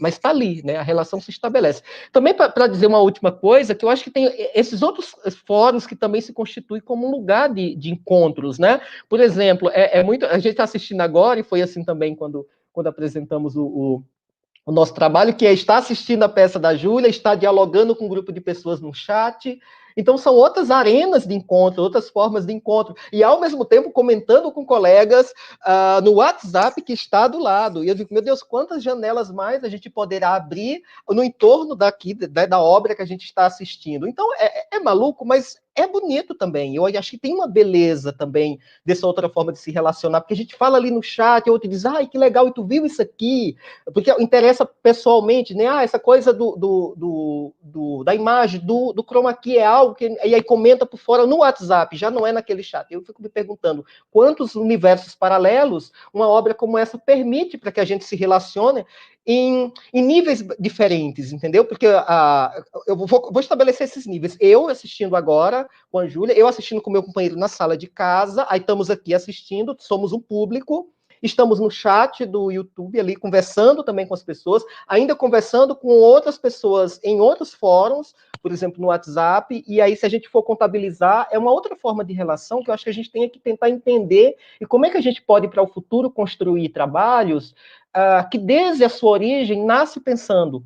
C: está ali, né? A relação se estabelece. Também, para dizer uma última coisa, que eu acho que tem esses outros fóruns que também se constituem como um lugar de encontros, né? Por exemplo, a gente está assistindo agora, e foi assim também quando apresentamos o nosso trabalho, que é estar assistindo a peça da Júlia, estar dialogando com um grupo de pessoas no chat. Então, são outras arenas de encontro, outras formas de encontro. E, ao mesmo tempo, comentando com colegas no WhatsApp que está do lado. E eu digo, meu Deus, quantas janelas mais a gente poderá abrir no entorno da obra que a gente está assistindo. Então, é maluco, mas é bonito também. Eu acho que tem uma beleza também dessa outra forma de se relacionar, porque a gente fala ali no chat, e outro diz, ai, que legal, e tu viu isso aqui? Porque interessa pessoalmente, né? Essa coisa da imagem, do chroma key é algo legal, e aí comenta por fora no WhatsApp, já não é naquele chat. Eu fico me perguntando quantos universos paralelos uma obra como essa permite para que a gente se relacione em níveis diferentes, entendeu? Porque eu vou estabelecer esses níveis. Eu assistindo agora com a Júlia, eu assistindo com meu companheiro na sala de casa, aí estamos aqui assistindo, somos um público, estamos no chat do YouTube ali, conversando também com as pessoas, ainda conversando com outras pessoas em outros fóruns, por exemplo, no WhatsApp, e aí, se a gente for contabilizar, é uma outra forma de relação que eu acho que a gente tem que tentar entender, e como é que a gente pode, para o futuro, construir trabalhos que, desde a sua origem, nasce pensando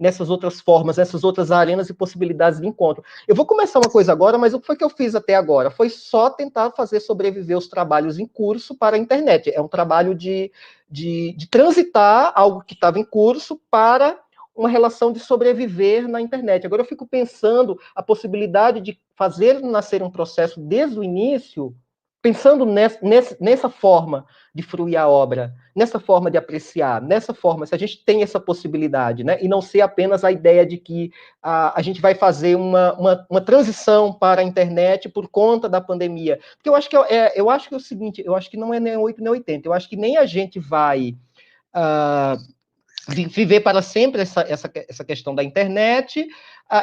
C: nessas outras formas, nessas outras arenas e possibilidades de encontro. Eu vou começar uma coisa agora, mas o que foi que eu fiz até agora? Foi só tentar fazer sobreviver os trabalhos em curso para a internet. É um trabalho de transitar algo que estava em curso para uma relação de sobreviver na internet. Agora eu fico pensando a possibilidade de fazer nascer um processo desde o início, pensando nessa forma de fruir a obra, nessa forma de apreciar, nessa forma, se a gente tem essa possibilidade, né, e não ser apenas a ideia de que a gente vai fazer uma transição para a internet por conta da pandemia. Porque eu acho que é o seguinte, eu acho que não é nem 8 nem 80, eu acho que nem a gente vai viver para sempre essa questão da internet,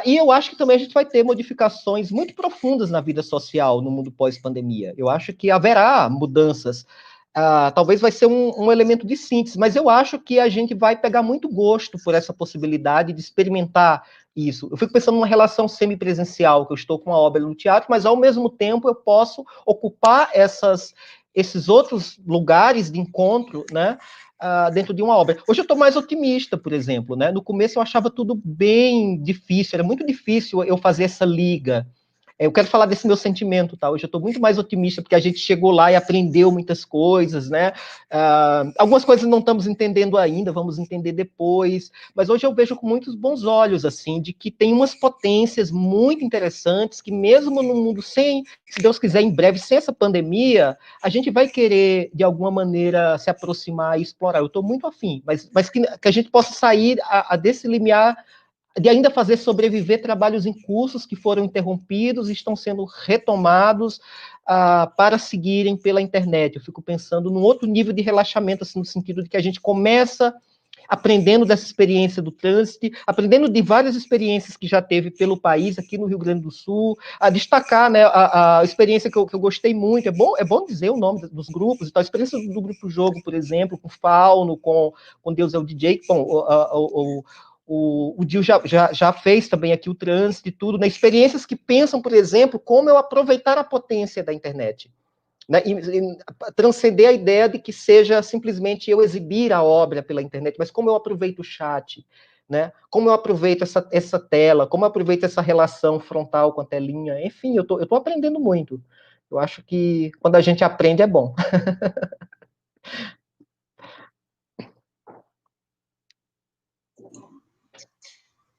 C: e eu acho que também a gente vai ter modificações muito profundas na vida social no mundo pós-pandemia. Eu acho que haverá mudanças. Talvez vai ser um elemento de síntese, mas eu acho que a gente vai pegar muito gosto por essa possibilidade de experimentar isso. Eu fico pensando numa relação semipresencial, que eu estou com uma obra no teatro, mas ao mesmo tempo eu posso ocupar esses outros lugares de encontro, né, dentro de uma obra. Hoje eu estou mais otimista, por exemplo, né? No começo eu achava tudo bem difícil, era muito difícil eu fazer essa liga. Eu quero falar desse meu sentimento, tá? Hoje eu estou muito mais otimista, porque a gente chegou lá e aprendeu muitas coisas, né? Algumas coisas não estamos entendendo ainda, vamos entender depois, mas hoje eu vejo com muitos bons olhos, assim, de que tem umas potências muito interessantes, que mesmo no mundo sem, se Deus quiser, em breve, sem essa pandemia, a gente vai querer, de alguma maneira, se aproximar e explorar. Eu estou muito afim, mas que a gente possa sair desse limiar de ainda fazer sobreviver trabalhos em cursos que foram interrompidos e estão sendo retomados para seguirem pela internet. Eu fico pensando num outro nível de relaxamento, assim, no sentido de que a gente começa aprendendo dessa experiência do trânsito, aprendendo de várias experiências que já teve pelo país, aqui no Rio Grande do Sul, a destacar, né, a experiência que eu gostei muito, é bom dizer o nome dos grupos, então, a experiência do Grupo Jogo, por exemplo, com Fauno, com Deus é o DJ, bom, o Dil já fez também aqui o trânsito e tudo, né? Experiências que pensam, por exemplo, como eu aproveitar a potência da internet, né? E transcender a ideia de que seja simplesmente eu exibir a obra pela internet, mas como eu aproveito o chat, né? Como eu aproveito essa tela, como eu aproveito essa relação frontal com a telinha, enfim, eu tô aprendendo muito. Eu acho que quando a gente aprende é bom.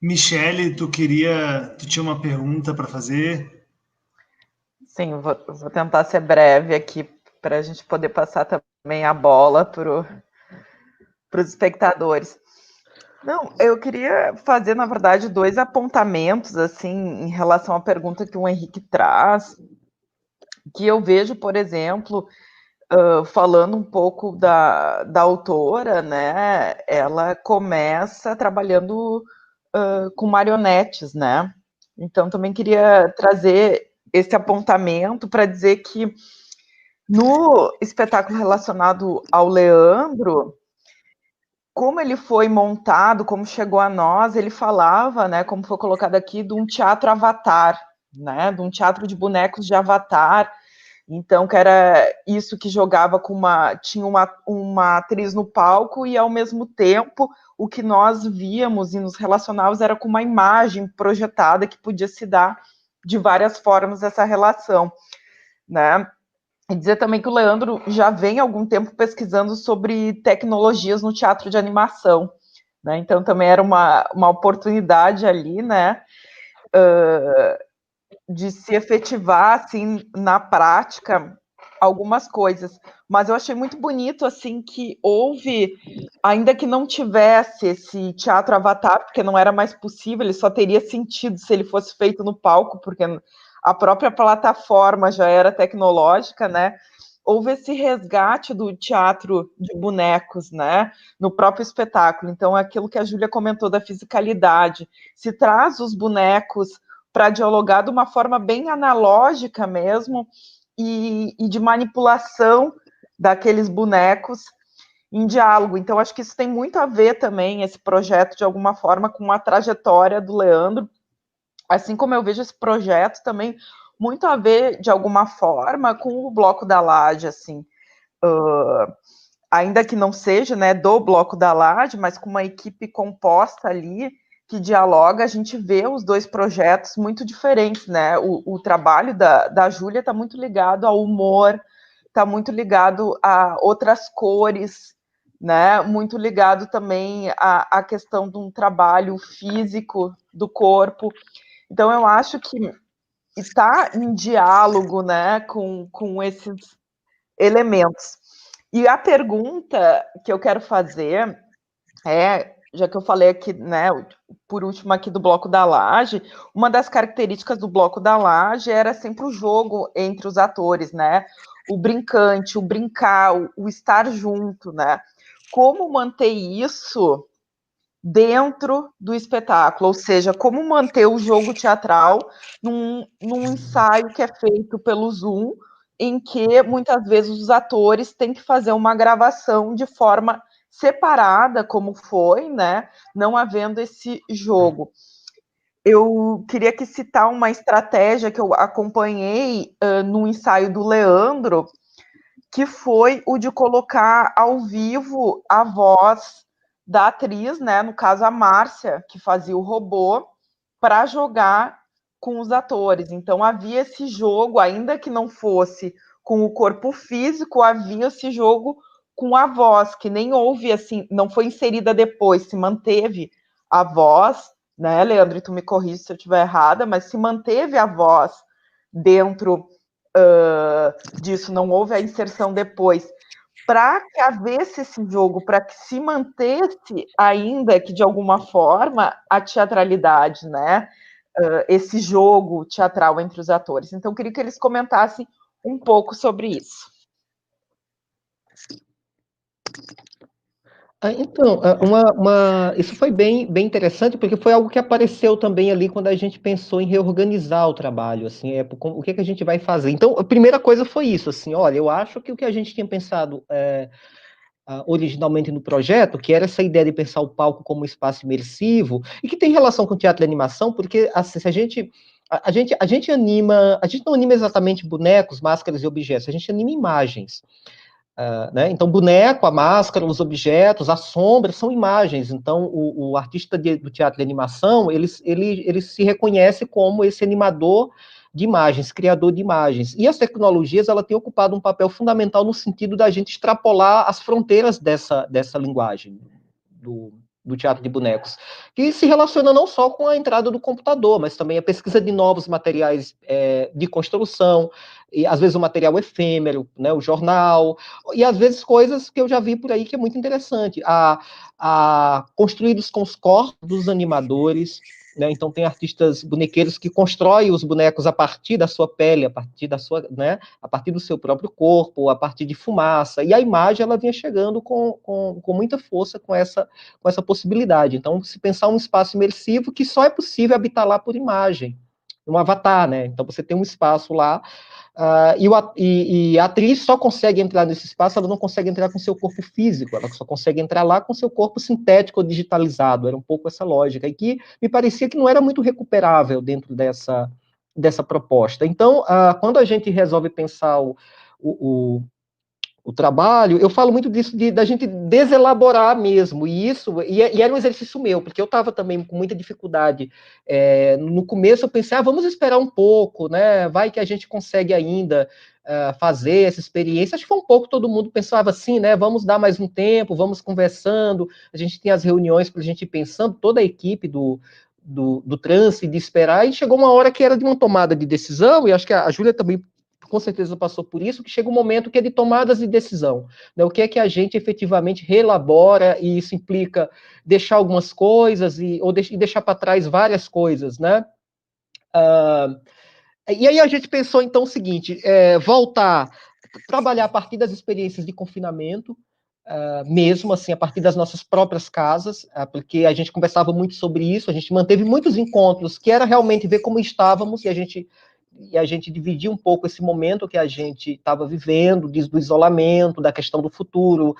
A: Michele, tu tinha uma pergunta para fazer?
D: Sim, vou tentar ser breve aqui para a gente poder passar também a bola para os espectadores. Não, eu queria fazer, na verdade, 2 apontamentos, assim, em relação à pergunta que o Henrique traz, que eu vejo, por exemplo, falando um pouco da autora, né, ela começa trabalhando com marionetes, né, então também queria trazer esse apontamento para dizer que no espetáculo relacionado ao Leandro, como ele foi montado, como chegou a nós, ele falava, né, como foi colocado aqui, de um teatro avatar, né, de um teatro de bonecos de avatar. Então, que era isso que jogava tinha uma atriz no palco e, ao mesmo tempo, o que nós víamos e nos relacionávamos era com uma imagem projetada que podia se dar de várias formas essa relação, né? E dizer também que o Leandro já vem há algum tempo pesquisando sobre tecnologias no teatro de animação, né? Então também era uma oportunidade ali, né, de se efetivar assim na prática algumas coisas. mas eu achei muito bonito, assim, que houve, ainda que não tivesse esse teatro avatar, porque não era mais possível, ele só teria sentido se ele fosse feito no palco, porque a própria plataforma já era tecnológica, né? Houve esse resgate do teatro de bonecos, né, no próprio espetáculo. Então, aquilo que a Júlia comentou da fisicalidade, se traz os bonecos para dialogar de uma forma bem analógica mesmo, e de manipulação daqueles bonecos em diálogo. Então, acho que isso tem muito a ver também, esse projeto, de alguma forma, com a trajetória do Leandro, assim como eu vejo esse projeto também muito a ver, de alguma forma, com o Bloco da Laje, assim, ainda que não seja, né, do Bloco da Laje, mas com uma equipe composta ali, que dialoga, a gente vê os dois projetos muito diferentes, né, o trabalho da Júlia está muito ligado ao humor, está muito ligado a outras cores, né, muito ligado também à questão de um trabalho físico do corpo. Então, eu acho que está em diálogo, né, com esses elementos. E a pergunta que eu quero fazer é, já que eu falei aqui, né, por último aqui do Bloco da Laje, uma das características do Bloco da Laje era sempre o jogo entre os atores, né, o brincante, o brincar, o estar junto, né, como manter isso dentro do espetáculo, ou seja, como manter o jogo teatral num ensaio que é feito pelo Zoom, em que muitas vezes os atores têm que fazer uma gravação de forma separada, como foi, né? Não havendo esse jogo. Eu queria que citar uma estratégia que eu acompanhei no ensaio do Leandro, que foi o de colocar ao vivo a voz da atriz, né, no caso a Márcia, que fazia o robô, para jogar com os atores. Então havia esse jogo, ainda que não fosse com o corpo físico, havia esse jogo com a voz, que nem houve assim, não foi inserida depois, se manteve a voz, né, Leandro, e tu me corrige se eu estiver errada, mas se manteve a voz dentro disso, não houve a inserção depois, para que havesse esse jogo, para que se mantesse, ainda que de alguma forma, a teatralidade, né? Esse jogo teatral entre os atores. Então, eu queria que eles comentassem um pouco sobre isso.
C: Então, isso foi bem interessante, porque foi algo que apareceu também ali quando a gente pensou em reorganizar o trabalho, assim, o que a gente vai fazer. Então, a primeira coisa foi isso, assim, olha, eu acho que o que a gente tinha pensado originalmente no projeto, que era essa ideia de pensar o palco como um espaço imersivo, e que tem relação com teatro de animação, porque assim, se a gente anima, a gente não anima exatamente bonecos, máscaras e objetos, a gente anima imagens. Né? Então, boneco, a máscara, os objetos, a sombra são imagens. Então, o artista do teatro de animação, ele se reconhece como esse animador de imagens, criador de imagens. E as tecnologias, ela tem ocupado um papel fundamental no sentido da gente extrapolar as fronteiras dessa linguagem do teatro de bonecos, que se relaciona não só com a entrada do computador, mas também a pesquisa de novos materiais de construção, e às vezes o material efêmero, né, o jornal, e às vezes coisas que eu já vi por aí que é muito interessante, construídos com os corpos dos animadores, né, então tem artistas bonequeiros que constroem os bonecos a partir da sua pele, a partir da sua, né, a partir do seu próprio corpo, a partir de fumaça, e a imagem ela vinha chegando com muita força com essa possibilidade. Então, se pensar um espaço imersivo que só é possível habitar lá por imagem, um avatar, né? Então você tem um espaço lá, e a atriz só consegue entrar nesse espaço, ela não consegue entrar com seu corpo físico, ela só consegue entrar lá com seu corpo sintético ou digitalizado, era um pouco essa lógica, e que me parecia que não era muito recuperável dentro dessa proposta. Então, quando a gente resolve pensar o trabalho, eu falo muito disso, da gente deselaborar mesmo, e era um exercício meu, porque eu estava também com muita dificuldade. No começo eu pensei, vamos esperar um pouco, né, vai que a gente consegue ainda fazer essa experiência. Acho que foi um pouco, todo mundo pensava assim, né, vamos dar mais um tempo, vamos conversando, a gente tem as reuniões para a gente ir pensando, toda a equipe do trânsito, de esperar, e chegou uma hora que era de uma tomada de decisão, e acho que a Júlia também com certeza passou por isso, que chega um momento que é de tomadas de decisão, né? O que é que a gente efetivamente relabora, e isso implica deixar algumas coisas e deixar para trás várias coisas, né? E aí a gente pensou, então, o seguinte, voltar, trabalhar a partir das experiências de confinamento, mesmo, assim, a partir das nossas próprias casas, porque a gente conversava muito sobre isso, a gente manteve muitos encontros, que era realmente ver como estávamos, e a gente dividia um pouco esse momento que a gente estava vivendo, do isolamento, da questão do futuro,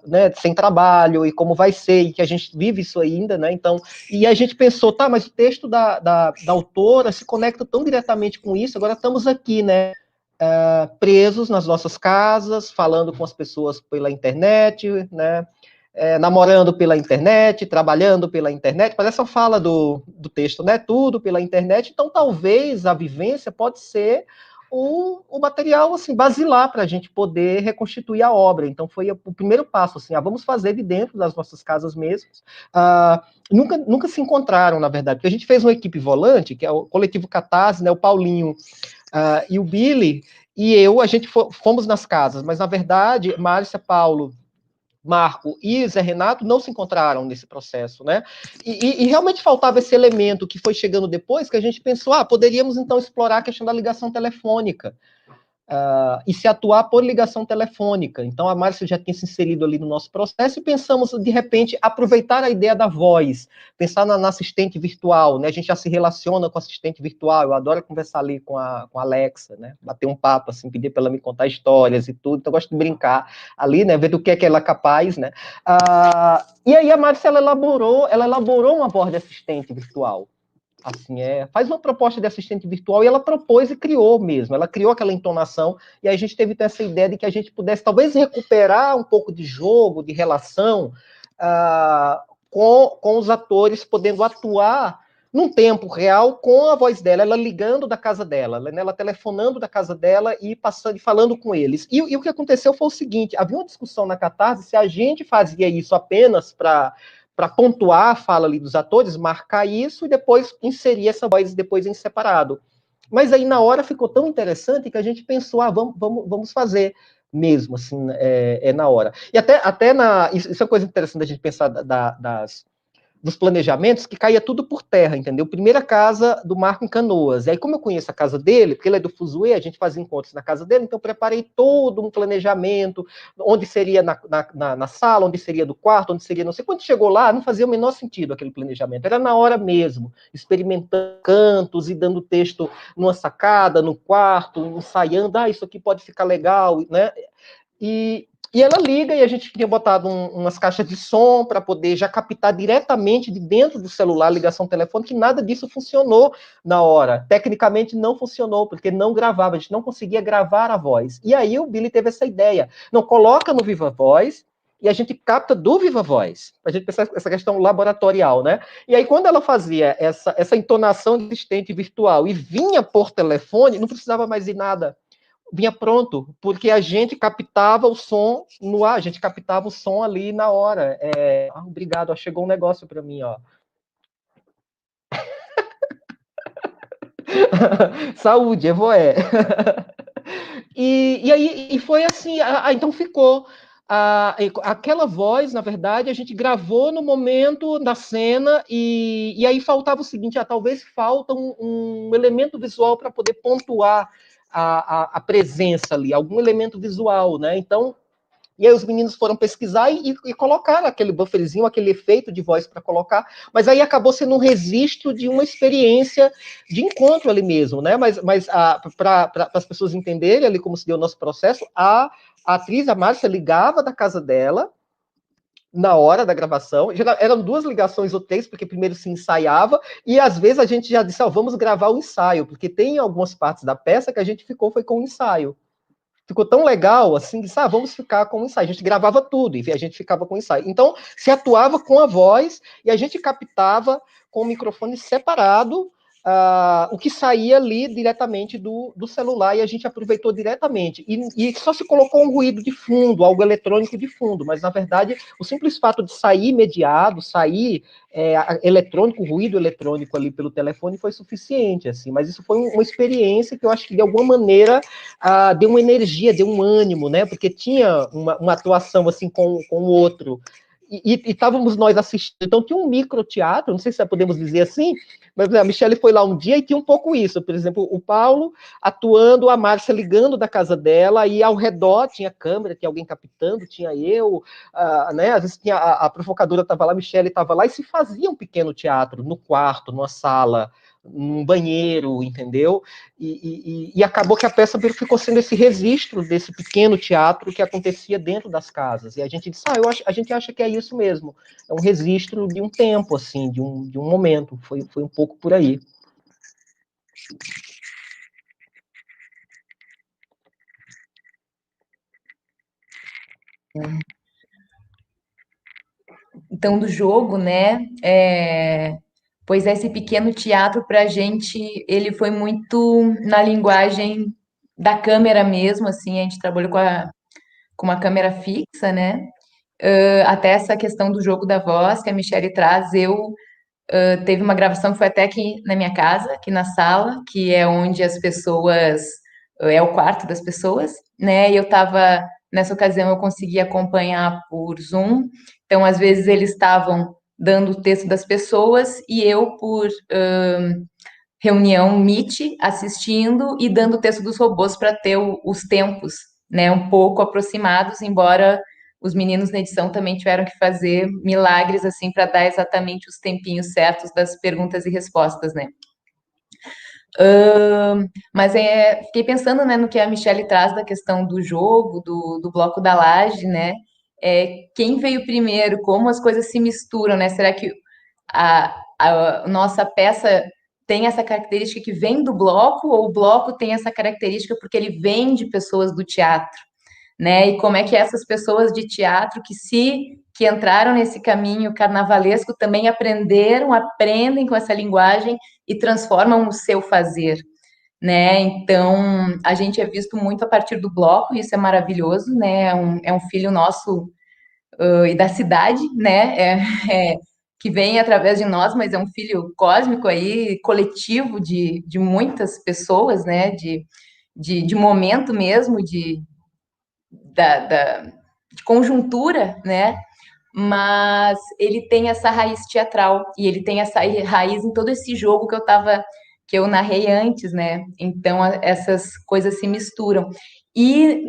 C: né, sem trabalho, e como vai ser, e que a gente vive isso ainda, né? Então, e a gente pensou, tá, mas o texto da autora se conecta tão diretamente com isso, agora estamos aqui, né? Presos nas nossas casas, falando com as pessoas pela internet, né? Namorando pela internet, trabalhando pela internet, mas essa fala do texto, né? Tudo pela internet. Então, talvez a vivência pode ser o material assim basilar para a gente poder reconstituir a obra. Então, foi o primeiro passo, assim, vamos fazer de dentro das nossas casas mesmo. Nunca se encontraram, na verdade, porque a gente fez uma equipe volante, que é o Coletivo Catarse, né? O Paulinho e o Billy e eu, a gente fomos nas casas, mas, na verdade, Márcia, Paulo, Marco e Zé Renato não se encontraram nesse processo, né? E realmente faltava esse elemento que foi chegando depois, que a gente pensou, poderíamos então explorar a questão da ligação telefônica, e se atuar por ligação telefônica. Então, a Márcia já tinha se inserido ali no nosso processo e pensamos, de repente, aproveitar a ideia da voz, pensar na assistente virtual, né? A gente já se relaciona com assistente virtual, eu adoro conversar ali com a Alexa, né? Bater um papo, assim, pedir para ela me contar histórias e tudo, então eu gosto de brincar ali, né? Ver do que ela é capaz, né? E aí a Márcia, ela elaborou uma voz de assistente virtual. Assim, faz uma proposta de assistente virtual e ela propôs e criou mesmo, ela criou aquela entonação, e aí a gente teve essa ideia de que a gente pudesse talvez recuperar um pouco de jogo, de relação, com os atores podendo atuar num tempo real com a voz dela, ela ligando da casa dela, né, ela telefonando da casa dela e passando e falando com eles. E o que aconteceu foi o seguinte, havia uma discussão na Catarse se a gente fazia isso apenas para pontuar a fala ali dos atores, marcar isso e depois inserir essa voz depois em separado. Mas aí na hora ficou tão interessante que a gente pensou, vamos fazer mesmo, assim, na hora. E até isso é uma coisa interessante a gente pensar dos planejamentos, que caía tudo por terra, entendeu? Primeira casa do Marco em Canoas. E aí, como eu conheço a casa dele, porque ele é do Fuzue, a gente fazia encontros na casa dele, então eu preparei todo um planejamento, onde seria na sala, onde seria do quarto, onde seria não sei. Quando chegou lá, não fazia o menor sentido aquele planejamento, era na hora mesmo, experimentando cantos e dando texto numa sacada, no quarto, ensaiando, isso aqui pode ficar legal, né? E ela liga e a gente tinha botado umas caixas de som para poder já captar diretamente de dentro do celular a ligação telefônica, e nada disso funcionou na hora. Tecnicamente não funcionou, porque não gravava, a gente não conseguia gravar a voz. E aí o Billy teve essa ideia. Não, coloca no Viva Voz e a gente capta do Viva Voz. A gente pensa essa questão laboratorial, né? E aí quando ela fazia essa entonação de assistente virtual e vinha por telefone, não precisava mais de nada. Vinha pronto, porque a gente captava o som no ar, a gente captava o som ali na hora. Obrigado, chegou um negócio para mim, ó. Saúde, Evoé. E aí foi assim, então ficou. Aquela voz, na verdade, a gente gravou no momento da cena, e aí faltava o seguinte, talvez falta um elemento visual para poder pontuar a presença ali, algum elemento visual, né? Então, e aí os meninos foram pesquisar e colocaram aquele bufferzinho, aquele efeito de voz para colocar, mas aí acabou sendo um registro de uma experiência de encontro ali mesmo, né? Mas para as pessoas entenderem ali como se deu o nosso processo, a atriz, a Márcia, ligava da casa dela na hora da gravação, eram 2 ligações ou 3, porque primeiro se ensaiava, e às vezes a gente já disse, vamos gravar o ensaio, porque tem algumas partes da peça que a gente foi com o ensaio. Ficou tão legal, assim, que vamos ficar com o ensaio. A gente gravava tudo, e a gente ficava com o ensaio. Então, se atuava com a voz, e a gente captava com o microfone separado, o que saía ali diretamente do celular, e a gente aproveitou diretamente. E só se colocou um ruído de fundo, algo eletrônico de fundo, mas, na verdade, o simples fato de sair mediado, sair eletrônico, ruído eletrônico ali pelo telefone foi suficiente, assim, mas isso foi uma experiência que eu acho que, de alguma maneira, deu uma energia, deu um ânimo, né, porque tinha uma atuação, assim, com o outro, e estávamos nós assistindo, então tinha um microteatro, não sei se podemos dizer assim, mas a Michelle foi lá um dia e tinha um pouco isso, por exemplo, o Paulo atuando, a Márcia ligando da casa dela, e ao redor tinha câmera, tinha alguém captando, tinha eu, né, às vezes tinha a provocadora estava lá, a Michelle estava lá, e se fazia um pequeno teatro, no quarto, numa sala, num banheiro, entendeu? E acabou que a peça ficou sendo esse registro desse pequeno teatro que acontecia dentro das casas. E a gente disse, a gente acha que é isso mesmo. É um registro de um tempo, assim, de um momento. Foi um pouco por aí.
E: Então, do jogo, né? Pois esse pequeno teatro para a gente, ele foi muito na linguagem da câmera mesmo, assim, a gente trabalhou com uma câmera fixa, né? Até essa questão do jogo da voz que a Michelle traz, teve uma gravação que foi até aqui na minha casa, aqui na sala, que é onde as pessoas, é o quarto das pessoas, né? E nessa ocasião eu consegui acompanhar por Zoom, então às vezes eles estavam dando o texto das pessoas e eu por reunião Meet assistindo e dando o texto dos robôs para ter os tempos, né, um pouco aproximados, embora os meninos na edição também tiveram que fazer milagres assim para dar exatamente os tempinhos certos das perguntas e respostas, né? Mas fiquei pensando, né, no que a Michelle traz da questão do jogo, do bloco da laje, né? Quem veio primeiro, como as coisas se misturam, né? Será que a nossa peça tem essa característica que vem do bloco, ou o bloco tem essa característica porque ele vem de pessoas do teatro, né? E como é que essas pessoas de teatro que entraram nesse caminho carnavalesco também aprendem com essa linguagem e transformam o seu fazer, né? Então, a gente é visto muito a partir do bloco, e isso é maravilhoso, né? É um filho nosso e da cidade, né? Que vem através de nós, mas é um filho cósmico aí, coletivo de muitas pessoas, né? De momento mesmo, de conjuntura, né? Mas ele tem essa raiz teatral e ele tem essa raiz em todo esse jogo que eu narrei antes, né? Então essas coisas se misturam. E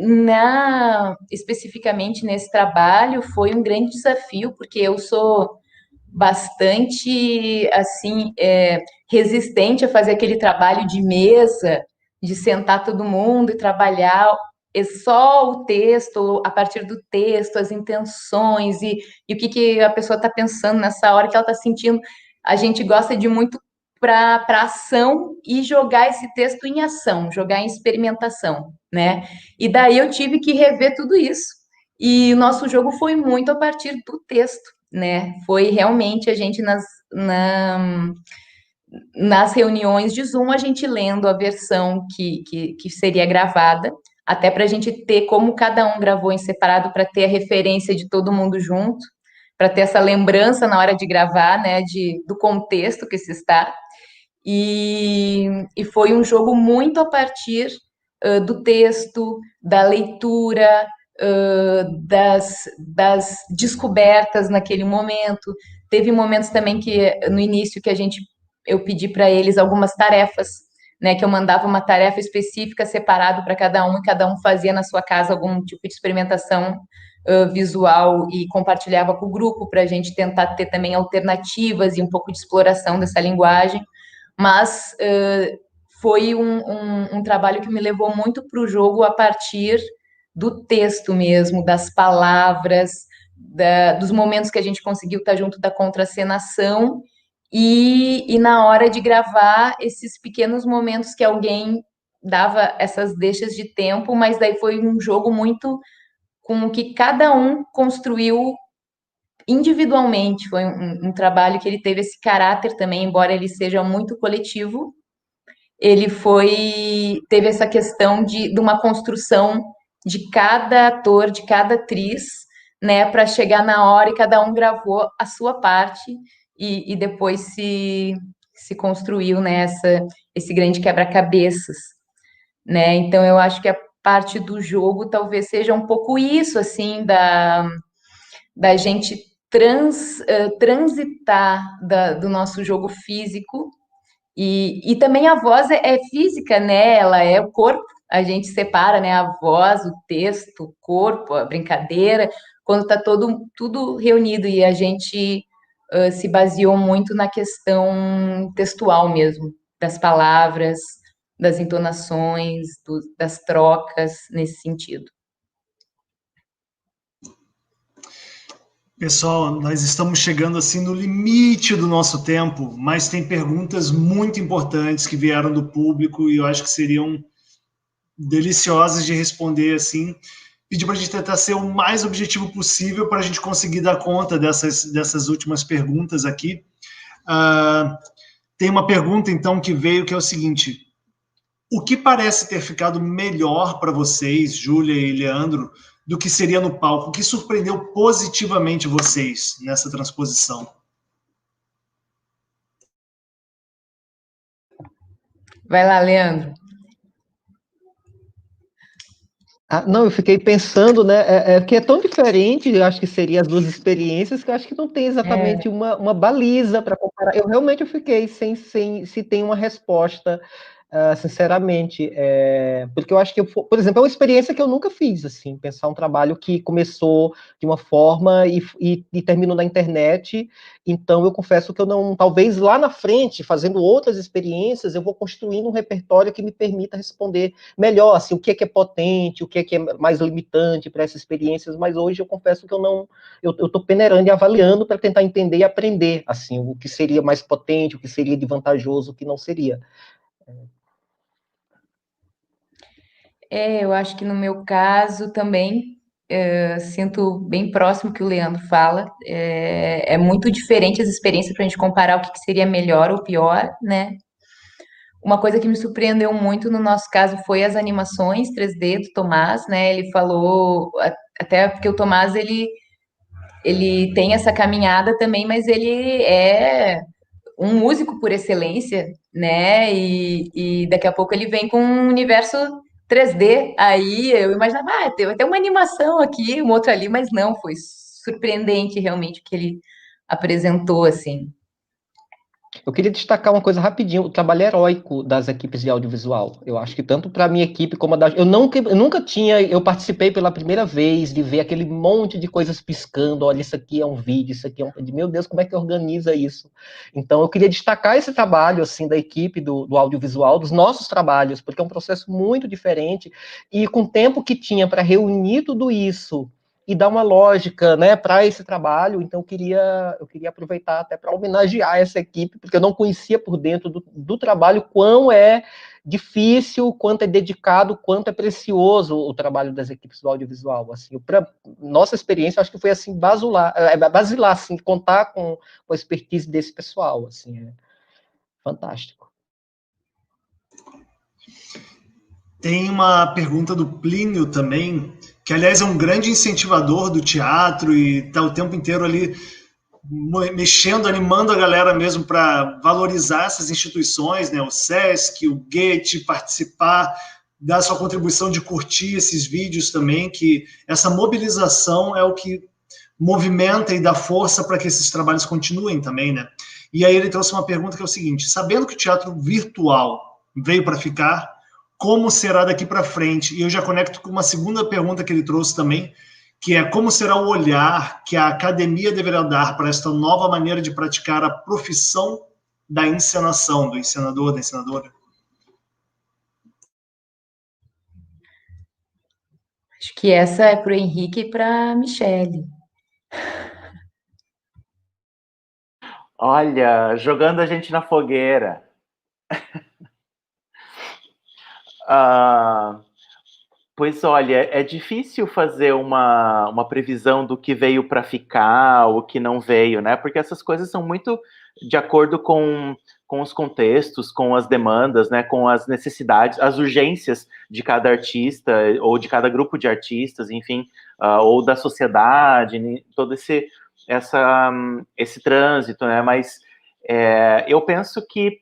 E: especificamente nesse trabalho foi um grande desafio, porque eu sou bastante assim resistente a fazer aquele trabalho de mesa, de sentar todo mundo e trabalhar só o texto, a partir do texto, as intenções e o que a pessoa está pensando nessa hora que ela está sentindo. A gente gosta de muito para ação e jogar esse texto em ação, jogar em experimentação, né? E daí eu tive que rever tudo isso. E o nosso jogo foi muito a partir do texto, né? Foi realmente a gente nas reuniões de Zoom, a gente lendo a versão que seria gravada, até para a gente ter como cada um gravou em separado, para ter a referência de todo mundo junto, para ter essa lembrança na hora de gravar, né, do contexto que se está. E foi um jogo muito a partir do texto, da leitura, das descobertas naquele momento. Teve momentos também que, no início, eu pedi para eles algumas tarefas, né, que eu mandava uma tarefa específica separado para cada um, e cada um fazia na sua casa algum tipo de experimentação visual e compartilhava com o grupo para a gente tentar ter também alternativas e um pouco de exploração dessa linguagem, mas foi um trabalho que me levou muito para o jogo a partir do texto mesmo, das palavras, dos momentos que a gente conseguiu estar junto da contracenação, e na hora de gravar esses pequenos momentos que alguém dava essas deixas de tempo, mas daí foi um jogo muito com o que cada um construiu individualmente foi um trabalho que ele teve esse caráter também, embora ele seja muito coletivo, ele teve essa questão de uma construção de cada ator, de cada atriz, né, para chegar na hora e cada um gravou a sua parte e depois se construiu, né, esse grande quebra-cabeças, né? Então eu acho que a parte do jogo talvez seja um pouco isso, assim, da gente transitar do nosso jogo físico e também a voz é física, né? Ela é o corpo. A gente separa, né? A voz, o texto, o corpo, a brincadeira, quando está tudo reunido e a gente se baseou muito na questão textual mesmo, das palavras, das entonações, das trocas nesse sentido.
A: Pessoal, nós estamos chegando assim no limite do nosso tempo, mas tem perguntas muito importantes que vieram do público e eu acho que seriam deliciosas de responder assim. Pedir para a gente tentar ser o mais objetivo possível para a gente conseguir dar conta dessas últimas perguntas aqui. Tem uma pergunta, então, que veio, que é o seguinte: o que parece ter ficado melhor para vocês, Júlia e Leandro, do que seria no palco? O que surpreendeu positivamente vocês nessa transposição?
E: Vai lá, Leandro.
C: Não, eu fiquei pensando, né? Que é tão diferente, eu acho que seria as duas experiências, que eu acho que não tem exatamente uma baliza para comparar. Eu realmente fiquei sem se tem uma resposta, sinceramente, porque eu acho que, por exemplo, é uma experiência que eu nunca fiz, assim, pensar um trabalho que começou de uma forma e terminou na internet. Então, eu confesso que eu não, talvez lá na frente, fazendo outras experiências, eu vou construindo um repertório que me permita responder melhor, assim, o que é potente, o que é mais limitante para essas experiências, mas hoje eu confesso que eu estou peneirando e avaliando para tentar entender e aprender, assim, o que seria mais potente, o que seria de vantajoso, o que não seria.
E: Eu acho que no meu caso também sinto bem próximo que o Leandro fala. É muito diferente as experiências para a gente comparar o que seria melhor ou pior, né? Uma coisa que me surpreendeu muito no nosso caso foi as animações 3D do Tomás, né? Ele falou, até porque o Tomás ele tem essa caminhada também, mas ele é um músico por excelência, né? E daqui a pouco ele vem com um universo 3D. Aí eu imaginava, tem até uma animação aqui, uma outra ali, mas não, foi surpreendente realmente o que ele apresentou, assim.
C: Eu queria destacar uma coisa rapidinho, o trabalho heróico das equipes de audiovisual. Eu acho que tanto para a minha equipe como a da... Eu nunca tinha... Eu participei pela primeira vez de ver aquele monte de coisas piscando. Olha, isso aqui é um vídeo, isso aqui é um... Meu Deus, como é que organiza isso? Então, eu queria destacar esse trabalho, assim, da equipe do audiovisual, dos nossos trabalhos, porque é um processo muito diferente e com o tempo que tinha para reunir tudo isso e dar uma lógica, né, para esse trabalho. Então eu queria aproveitar até para homenagear essa equipe, porque eu não conhecia por dentro do trabalho quão é difícil, quanto é dedicado, quanto é precioso o trabalho das equipes do audiovisual. Assim, para nossa experiência, acho que foi assim basilar, assim, contar com a expertise desse pessoal, assim, é fantástico.
A: Tem uma pergunta do Plínio também, que aliás é um grande incentivador do teatro e está o tempo inteiro ali mexendo, animando a galera mesmo para valorizar essas instituições, né? O SESC, o Goethe, participar, dar sua contribuição de curtir esses vídeos também, que essa mobilização é o que movimenta e dá força para que esses trabalhos continuem também, né? E aí ele trouxe uma pergunta que é o seguinte: sabendo que o teatro virtual veio para ficar, como será daqui para frente? E eu já conecto com uma segunda pergunta que ele trouxe também, que é como será o olhar que a academia deverá dar para esta nova maneira de praticar a profissão da encenação, do encenador, da encenadora?
E: Acho que essa é para o Henrique e para a Michele.
B: Olha, jogando a gente na fogueira. Pois olha, é difícil fazer uma previsão do que veio para ficar, o que não veio, né? Porque essas coisas são muito de acordo com os contextos, com as demandas, né? Com as necessidades, as urgências de cada artista, ou de cada grupo de artistas, enfim, ou da sociedade, né? Todo esse trânsito, né? Mas eu penso que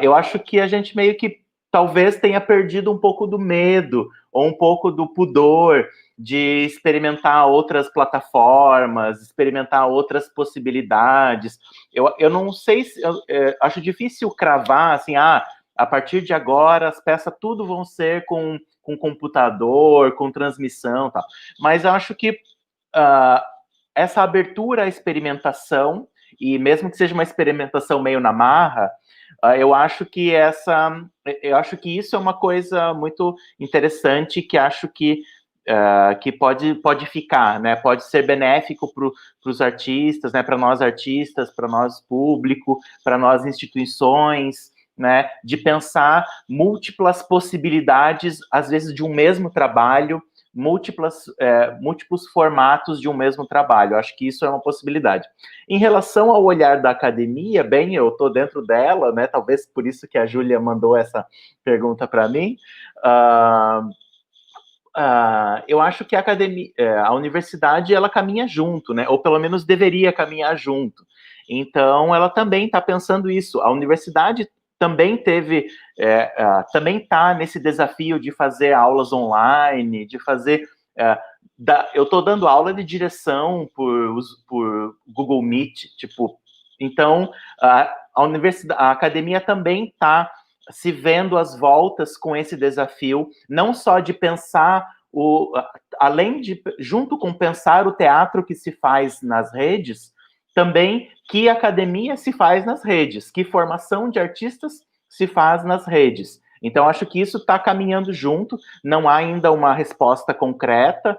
B: eu acho que a gente meio que talvez tenha perdido um pouco do medo ou um pouco do pudor de experimentar outras plataformas, experimentar outras possibilidades. Eu não sei, acho difícil cravar assim, a partir de agora as peças tudo vão ser com computador, com transmissão, tal. Mas eu acho que essa abertura à experimentação, e mesmo que seja uma experimentação meio na marra, eu acho que isso é uma coisa muito interessante, que acho que pode ficar, né? Pode ser benéfico para os artistas, né? Para nós artistas, para nós público, para nós instituições, né? De pensar múltiplas possibilidades, às vezes de um mesmo trabalho, múltiplos formatos de um mesmo trabalho. Acho que isso é uma possibilidade. Em relação ao olhar da academia, bem, eu estou dentro dela, né? Talvez por isso que a Júlia mandou essa pergunta para mim. Eu acho que a universidade, ela caminha junto, né? Ou pelo menos deveria caminhar junto. Então, ela também está pensando isso. A universidade também também está nesse desafio de fazer aulas online, de fazer... eu estou dando aula de direção por Google Meet, tipo... Então, a academia também está se vendo às voltas com esse desafio, não só de pensar, junto com pensar o teatro que se faz nas redes, também que academia se faz nas redes, que formação de artistas se faz nas redes. Então, acho que isso está caminhando junto, não há ainda uma resposta concreta,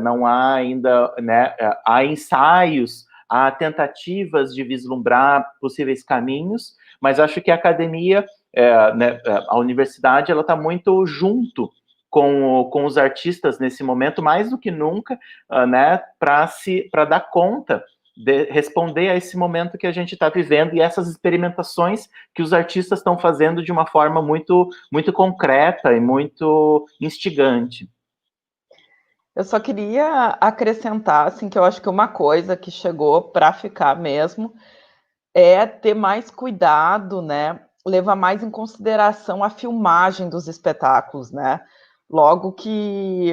B: não há ainda, né, há ensaios, há tentativas de vislumbrar possíveis caminhos, mas acho que a academia, né, a universidade, ela está muito junto com os artistas nesse momento, mais do que nunca, né, para dar conta de responder a esse momento que a gente está vivendo e essas experimentações que os artistas estão fazendo de uma forma muito, muito concreta e muito instigante.
D: Eu só queria acrescentar, assim, que eu acho que uma coisa que chegou para ficar mesmo é ter mais cuidado, né? Levar mais em consideração a filmagem dos espetáculos, né? Logo que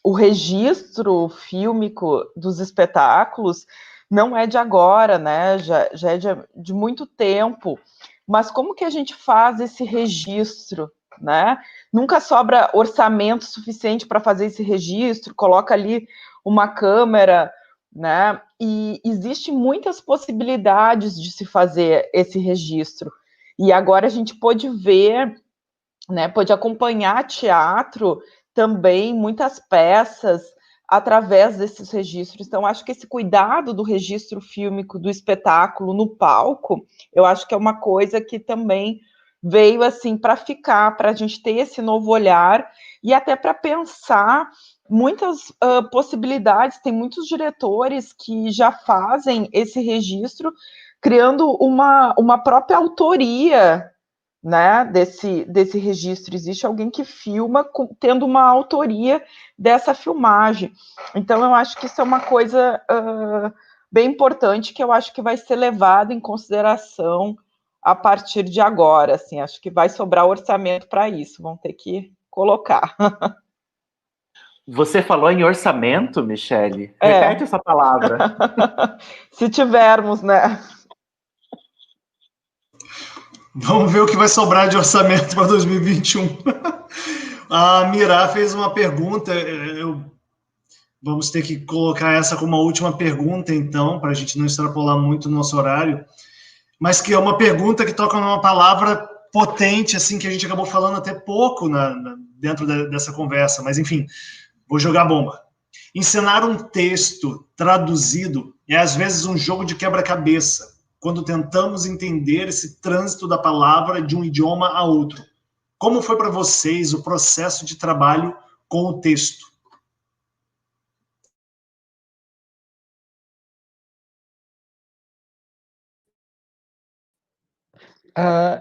D: o registro fílmico dos espetáculos não é de agora, né? Já é de muito tempo. Mas como que a gente faz esse registro, né? Nunca sobra orçamento suficiente para fazer esse registro, coloca ali uma câmera, né? E existem muitas possibilidades de se fazer esse registro. E agora a gente pode ver, né? Pode acompanhar teatro também, muitas peças através desses registros. Então, acho que esse cuidado do registro fílmico do espetáculo no palco, eu acho que é uma coisa que também veio assim para ficar, para a gente ter esse novo olhar e até para pensar muitas possibilidades. Tem muitos diretores que já fazem esse registro, criando uma própria autoria, né, desse registro. Existe alguém que filma tendo uma autoria dessa filmagem. Então, eu acho que isso é uma coisa bem importante, que eu acho que vai ser levado em consideração a partir de agora. Assim, acho que vai sobrar orçamento para isso, vão ter que colocar.
B: Você falou em orçamento, Michele? Repete essa palavra.
D: Se tivermos, né?
A: Vamos ver o que vai sobrar de orçamento para 2021. A Mira fez uma pergunta, vamos ter que colocar essa como uma última pergunta, então, para a gente não extrapolar muito o nosso horário, mas que é uma pergunta que toca numa palavra potente, assim, que a gente acabou falando até pouco dentro dessa conversa, mas, enfim, vou jogar a bomba. Encenar um texto traduzido é, às vezes, um jogo de quebra-cabeça, quando tentamos entender esse trânsito da palavra de um idioma a outro. Como foi para vocês o processo de trabalho com o texto?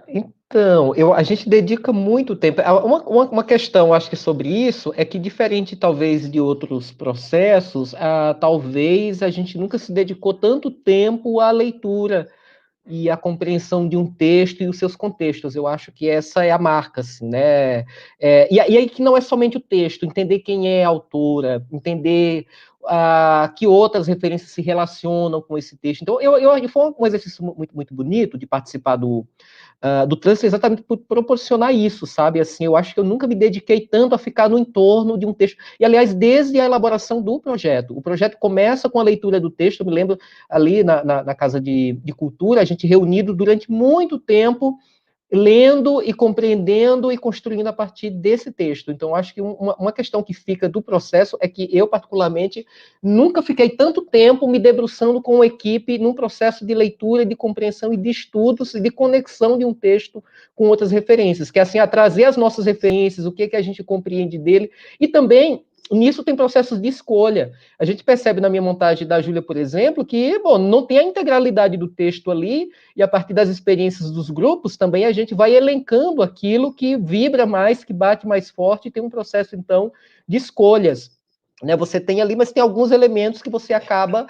C: Então, a gente dedica muito tempo. Uma questão, acho que sobre isso, é que diferente talvez de outros processos, talvez a gente nunca se dedicou tanto tempo à leitura e à compreensão de um texto e os seus contextos. Eu acho que essa é a marca, assim, né? E aí que não é somente o texto, entender quem é a autora, entender que outras referências se relacionam com esse texto. Então, foi um exercício muito, muito bonito de participar do trânsito exatamente por proporcionar isso, sabe? Assim, eu acho que eu nunca me dediquei tanto a ficar no entorno de um texto. E, aliás, desde a elaboração do projeto. O projeto começa com a leitura do texto, eu me lembro ali na Casa de Cultura, a gente reunido durante muito tempo, lendo e compreendendo e construindo a partir desse texto. Então, acho que uma questão que fica do processo é que eu, particularmente, nunca fiquei tanto tempo me debruçando com a equipe num processo de leitura, de compreensão e de estudos e de conexão de um texto com outras referências, que é assim, a trazer as nossas referências, o que a gente compreende dele, e também nisso tem processos de escolha. A gente percebe na minha montagem da Júlia, por exemplo, que, bom, não tem a integralidade do texto ali, e a partir das experiências dos grupos, também a gente vai elencando aquilo que vibra mais, que bate mais forte, e tem um processo, então, de escolhas. Né, você tem ali, mas tem alguns elementos que você acaba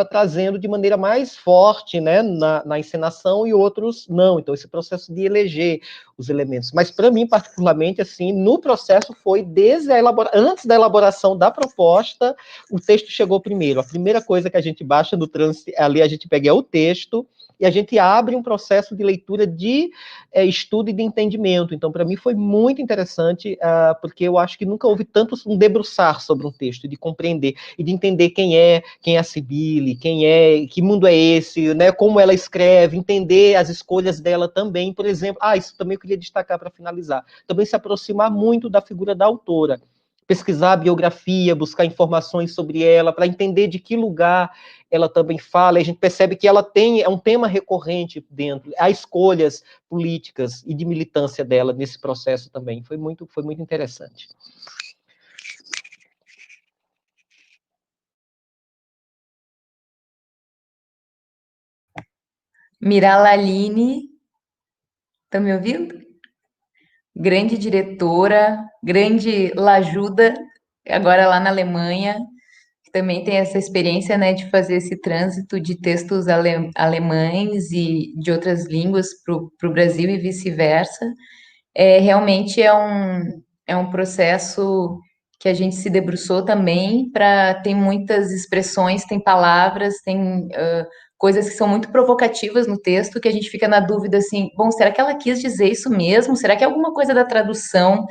C: trazendo de maneira mais forte, né, na encenação, e outros não. Então, esse processo de eleger os elementos. Mas, para mim, particularmente, assim, no processo foi antes da elaboração da proposta, o texto chegou primeiro. A primeira coisa que a gente baixa no trânsito, ali a gente pega o texto, e a gente abre um processo de leitura de estudo e de entendimento. Então, para mim, foi muito interessante, porque eu acho que nunca houve tanto um debruçar sobre um texto, de compreender e de entender quem é a Cibele, que mundo é esse, né, como ela escreve, entender as escolhas dela também. Por exemplo, isso também eu queria destacar para finalizar, também se aproximar muito da figura da autora, pesquisar a biografia, buscar informações sobre ela, para entender de que lugar ela também fala, e a gente percebe que ela é um tema recorrente dentro, há escolhas políticas e de militância dela nesse processo também, foi muito interessante.
E: Miralaline, tá me ouvindo? Grande diretora, grande Lajuda, agora lá na Alemanha, que também tem essa experiência, né, de fazer esse trânsito de textos alemães e de outras línguas para o Brasil e vice-versa. Realmente é um processo que a gente se debruçou também para tem muitas expressões, tem palavras, tem coisas que são muito provocativas no texto que a gente fica na dúvida assim, bom, será que ela quis dizer isso mesmo? Será que é alguma coisa da tradução?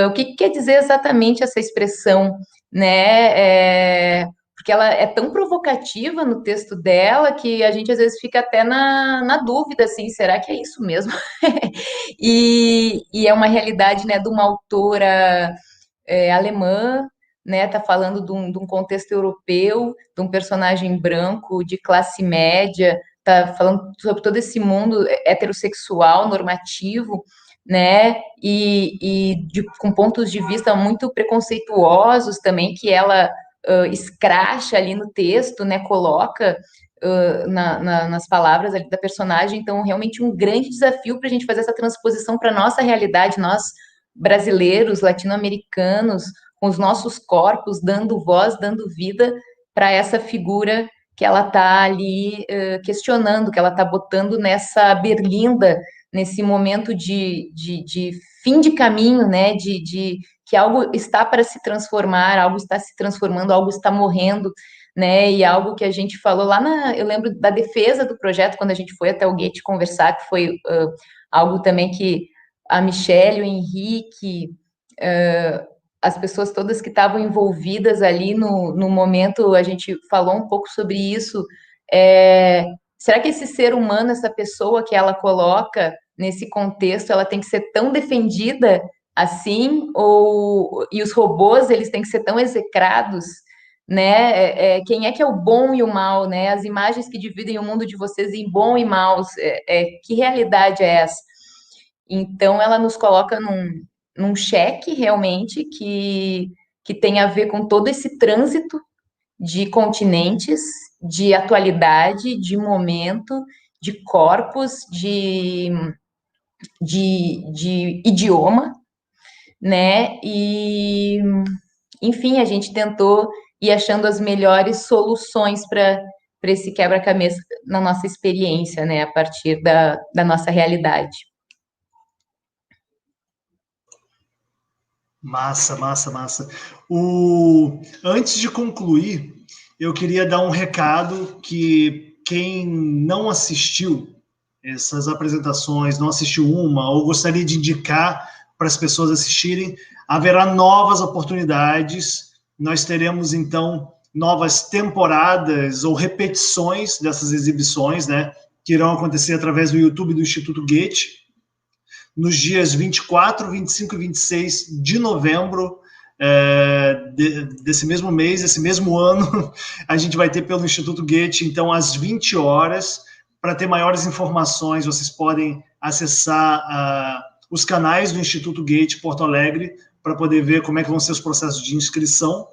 E: O que quer dizer exatamente essa expressão, né? Porque ela é tão provocativa no texto dela que a gente às vezes fica até na dúvida, assim, será que é isso mesmo? E é uma realidade, né, de uma autora alemã, né, tá falando de um contexto europeu, de um personagem branco de classe média, tá falando sobre todo esse mundo heterossexual, normativo, né, com pontos de vista muito preconceituosos também, que ela escracha ali no texto, né, coloca nas palavras ali da personagem. Então, realmente um grande desafio para a gente fazer essa transposição para a nossa realidade, nós brasileiros, latino-americanos, com os nossos corpos, dando voz, dando vida para essa figura que ela está ali questionando, que ela está botando nessa berlinda, nesse momento de fim de caminho, né, de que algo está para se transformar, algo está se transformando, algo está morrendo, né, e algo que a gente falou lá eu lembro da defesa do projeto, quando a gente foi até o Goethe conversar, que foi algo também que a Michelle, o Henrique, as pessoas todas que estavam envolvidas ali no momento, a gente falou um pouco sobre isso. Será que esse ser humano, essa pessoa que ela coloca nesse contexto, ela tem que ser tão defendida assim? E os robôs, eles têm que ser tão execrados? Né? Quem é que é o bom e o mal, né? As imagens que dividem o mundo de vocês em bom e mal, que realidade é essa? Então, ela nos coloca num cheque, realmente, que tem a ver com todo esse trânsito de continentes, de atualidade, de momento, de corpos, de idioma, né? E, enfim, a gente tentou ir achando as melhores soluções para esse quebra-cabeça na nossa experiência, né? A partir da nossa realidade.
A: Massa, massa, massa. Antes de concluir, eu queria dar um recado que quem não assistiu essas apresentações, não assistiu uma, ou gostaria de indicar para as pessoas assistirem, haverá novas oportunidades. Nós teremos, então, novas temporadas ou repetições dessas exibições, né, que irão acontecer através do YouTube do Instituto Goethe, nos dias 24, 25 e 26 de novembro desse mesmo mês, esse mesmo ano, a gente vai ter pelo Instituto Goethe, então, às 20 horas. Para ter maiores informações, vocês podem acessar os canais do Instituto Goethe Porto Alegre para poder ver como é que vão ser os processos de inscrição.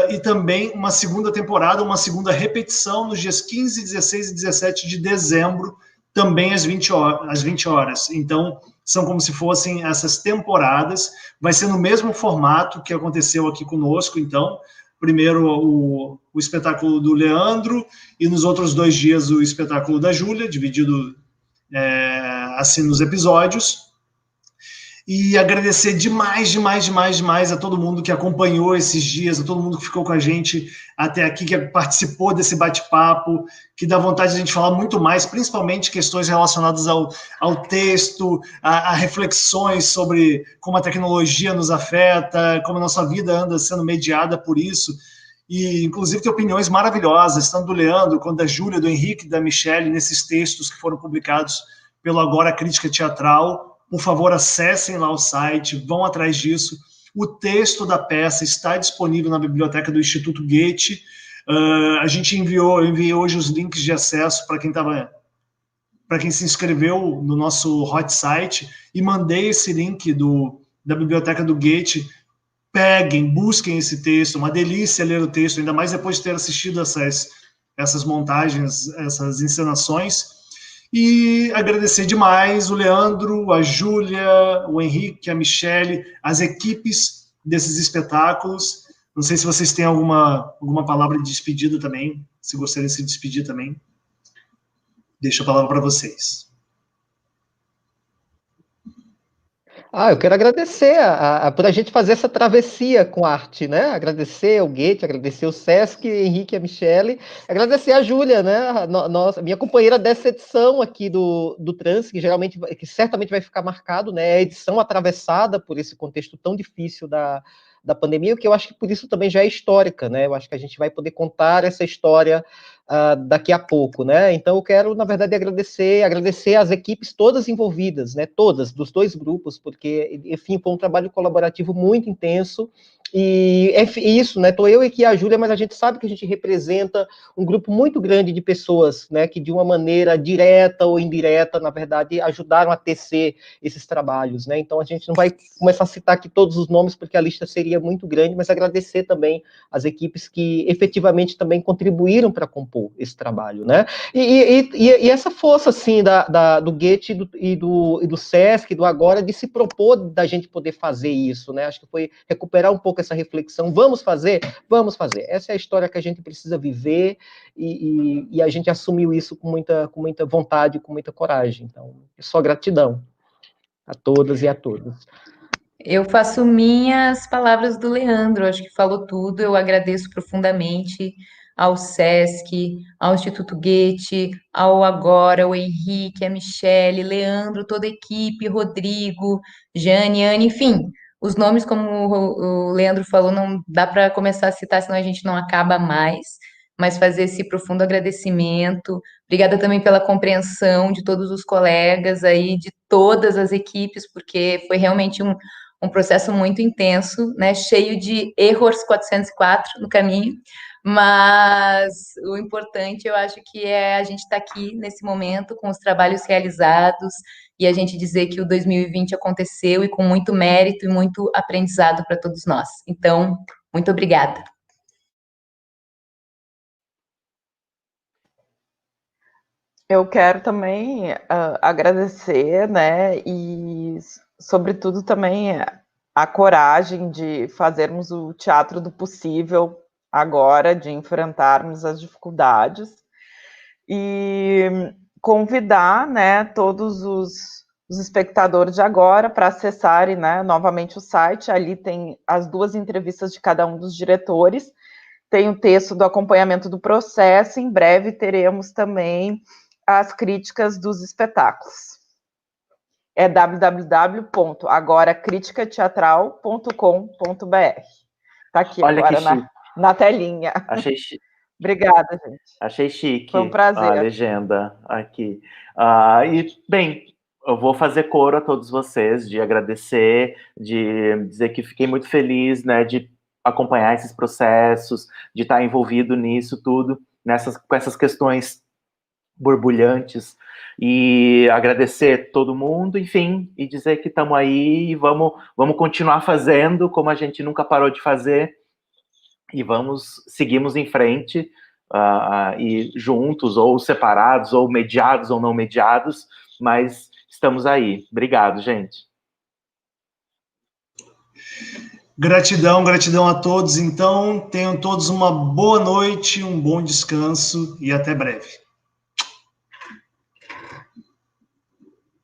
A: E também uma segunda temporada, uma segunda repetição nos dias 15, 16 e 17 de dezembro, também às 20 horas. Então, são como se fossem essas temporadas. Vai ser no mesmo formato que aconteceu aqui conosco, então. Primeiro o espetáculo do Leandro e nos outros 2 dias o espetáculo da Júlia, dividido assim nos episódios. E agradecer demais a todo mundo que acompanhou esses dias, a todo mundo que ficou com a gente até aqui, que participou desse bate-papo, que dá vontade de a gente falar muito mais, principalmente questões relacionadas ao texto, a reflexões sobre como a tecnologia nos afeta, como a nossa vida anda sendo mediada por isso. E, inclusive, tem opiniões maravilhosas, tanto do Leandro, quanto da Júlia, do Henrique, da Michelle, nesses textos que foram publicados pelo Agora Crítica Teatral. Por favor, acessem lá o site, vão atrás disso. O texto da peça está disponível na biblioteca do Instituto Goethe. Eu enviei hoje os links de acesso para quem se inscreveu no nosso hot site e mandei esse link da biblioteca do Goethe. Peguem, busquem esse texto, uma delícia ler o texto, ainda mais depois de ter assistido essas montagens, essas encenações. E agradecer demais o Leandro, a Júlia, o Henrique, a Michelle, as equipes desses espetáculos. Não sei se vocês têm alguma palavra de despedida também, se gostariam de se despedir também. Deixo a palavra para vocês.
C: Eu quero agradecer por a gente fazer essa travessia com arte, né? Agradecer ao Goethe, agradecer o Sesc, Henrique e a Michelle, agradecer a Júlia, né? Minha companheira dessa edição aqui do Trans, que certamente vai ficar marcado, né? É a edição atravessada por esse contexto tão difícil da pandemia, que eu acho que por isso também já é histórica, né? Eu acho que a gente vai poder contar essa história daqui a pouco, né? Então eu quero, na verdade, agradecer às equipes todas envolvidas, né? Todas, dos 2 grupos, porque, enfim, foi um trabalho colaborativo muito intenso. E isso, né? Tô eu e aqui a Júlia, mas a gente sabe que a gente representa um grupo muito grande de pessoas, né? Que de uma maneira direta ou indireta, na verdade, ajudaram a tecer esses trabalhos, né? Então a gente não vai começar a citar aqui todos os nomes, porque a lista seria muito grande, mas agradecer também as equipes que efetivamente também contribuíram para compor esse trabalho, né? E essa força, assim, do Goethe e do Sesc, do Agora, de se propor da gente poder fazer isso, né? Acho que foi recuperar um pouco essa reflexão. Vamos fazer? Vamos fazer. Essa é a história que a gente precisa viver e a gente assumiu isso com muita vontade, com muita coragem. Então, só gratidão a todas e a todos.
E: Eu faço minhas palavras do Leandro, acho que falou tudo. Eu agradeço profundamente ao Sesc, ao Instituto Goethe, ao Agora, ao Henrique, a Michelle, Leandro, toda a equipe, Rodrigo, Jane, Anne, enfim, os nomes, como o Leandro falou, não dá para começar a citar, senão a gente não acaba mais, mas fazer esse profundo agradecimento. Obrigada também pela compreensão de todos os colegas aí, de todas as equipes, porque foi realmente um processo muito intenso, né, cheio de erros 404 no caminho, Mas o importante, eu acho que é a gente estar aqui nesse momento com os trabalhos realizados e a gente dizer que o 2020 aconteceu e com muito mérito e muito aprendizado para todos nós. Então, muito obrigada.
D: Eu quero também agradecer, né, e sobretudo também a coragem de fazermos o teatro do possível agora, de enfrentarmos as dificuldades e convidar, né, todos os espectadores de agora para acessarem, né, novamente o site. Ali tem as 2 entrevistas de cada um dos diretores, tem o texto do acompanhamento do processo, em breve teremos também as críticas dos espetáculos. É www.agoracriticateatral.com.br. Está aqui. Olha agora na telinha.
B: Achei chique.
D: Obrigada, gente.
B: Achei chique.
D: Foi um prazer.
B: A legenda aqui. E, bem, eu vou fazer coro a todos vocês, de agradecer, de dizer que fiquei muito feliz, né, de acompanhar esses processos, de estar envolvido nisso tudo, com essas questões borbulhantes, e agradecer todo mundo, enfim, e dizer que estamos aí e vamos continuar fazendo como a gente nunca parou de fazer, e seguimos em frente, e juntos, ou separados, ou mediados ou não mediados, mas estamos aí. Obrigado, gente.
A: Gratidão a todos. Então, tenham todos uma boa noite, um bom descanso e até breve.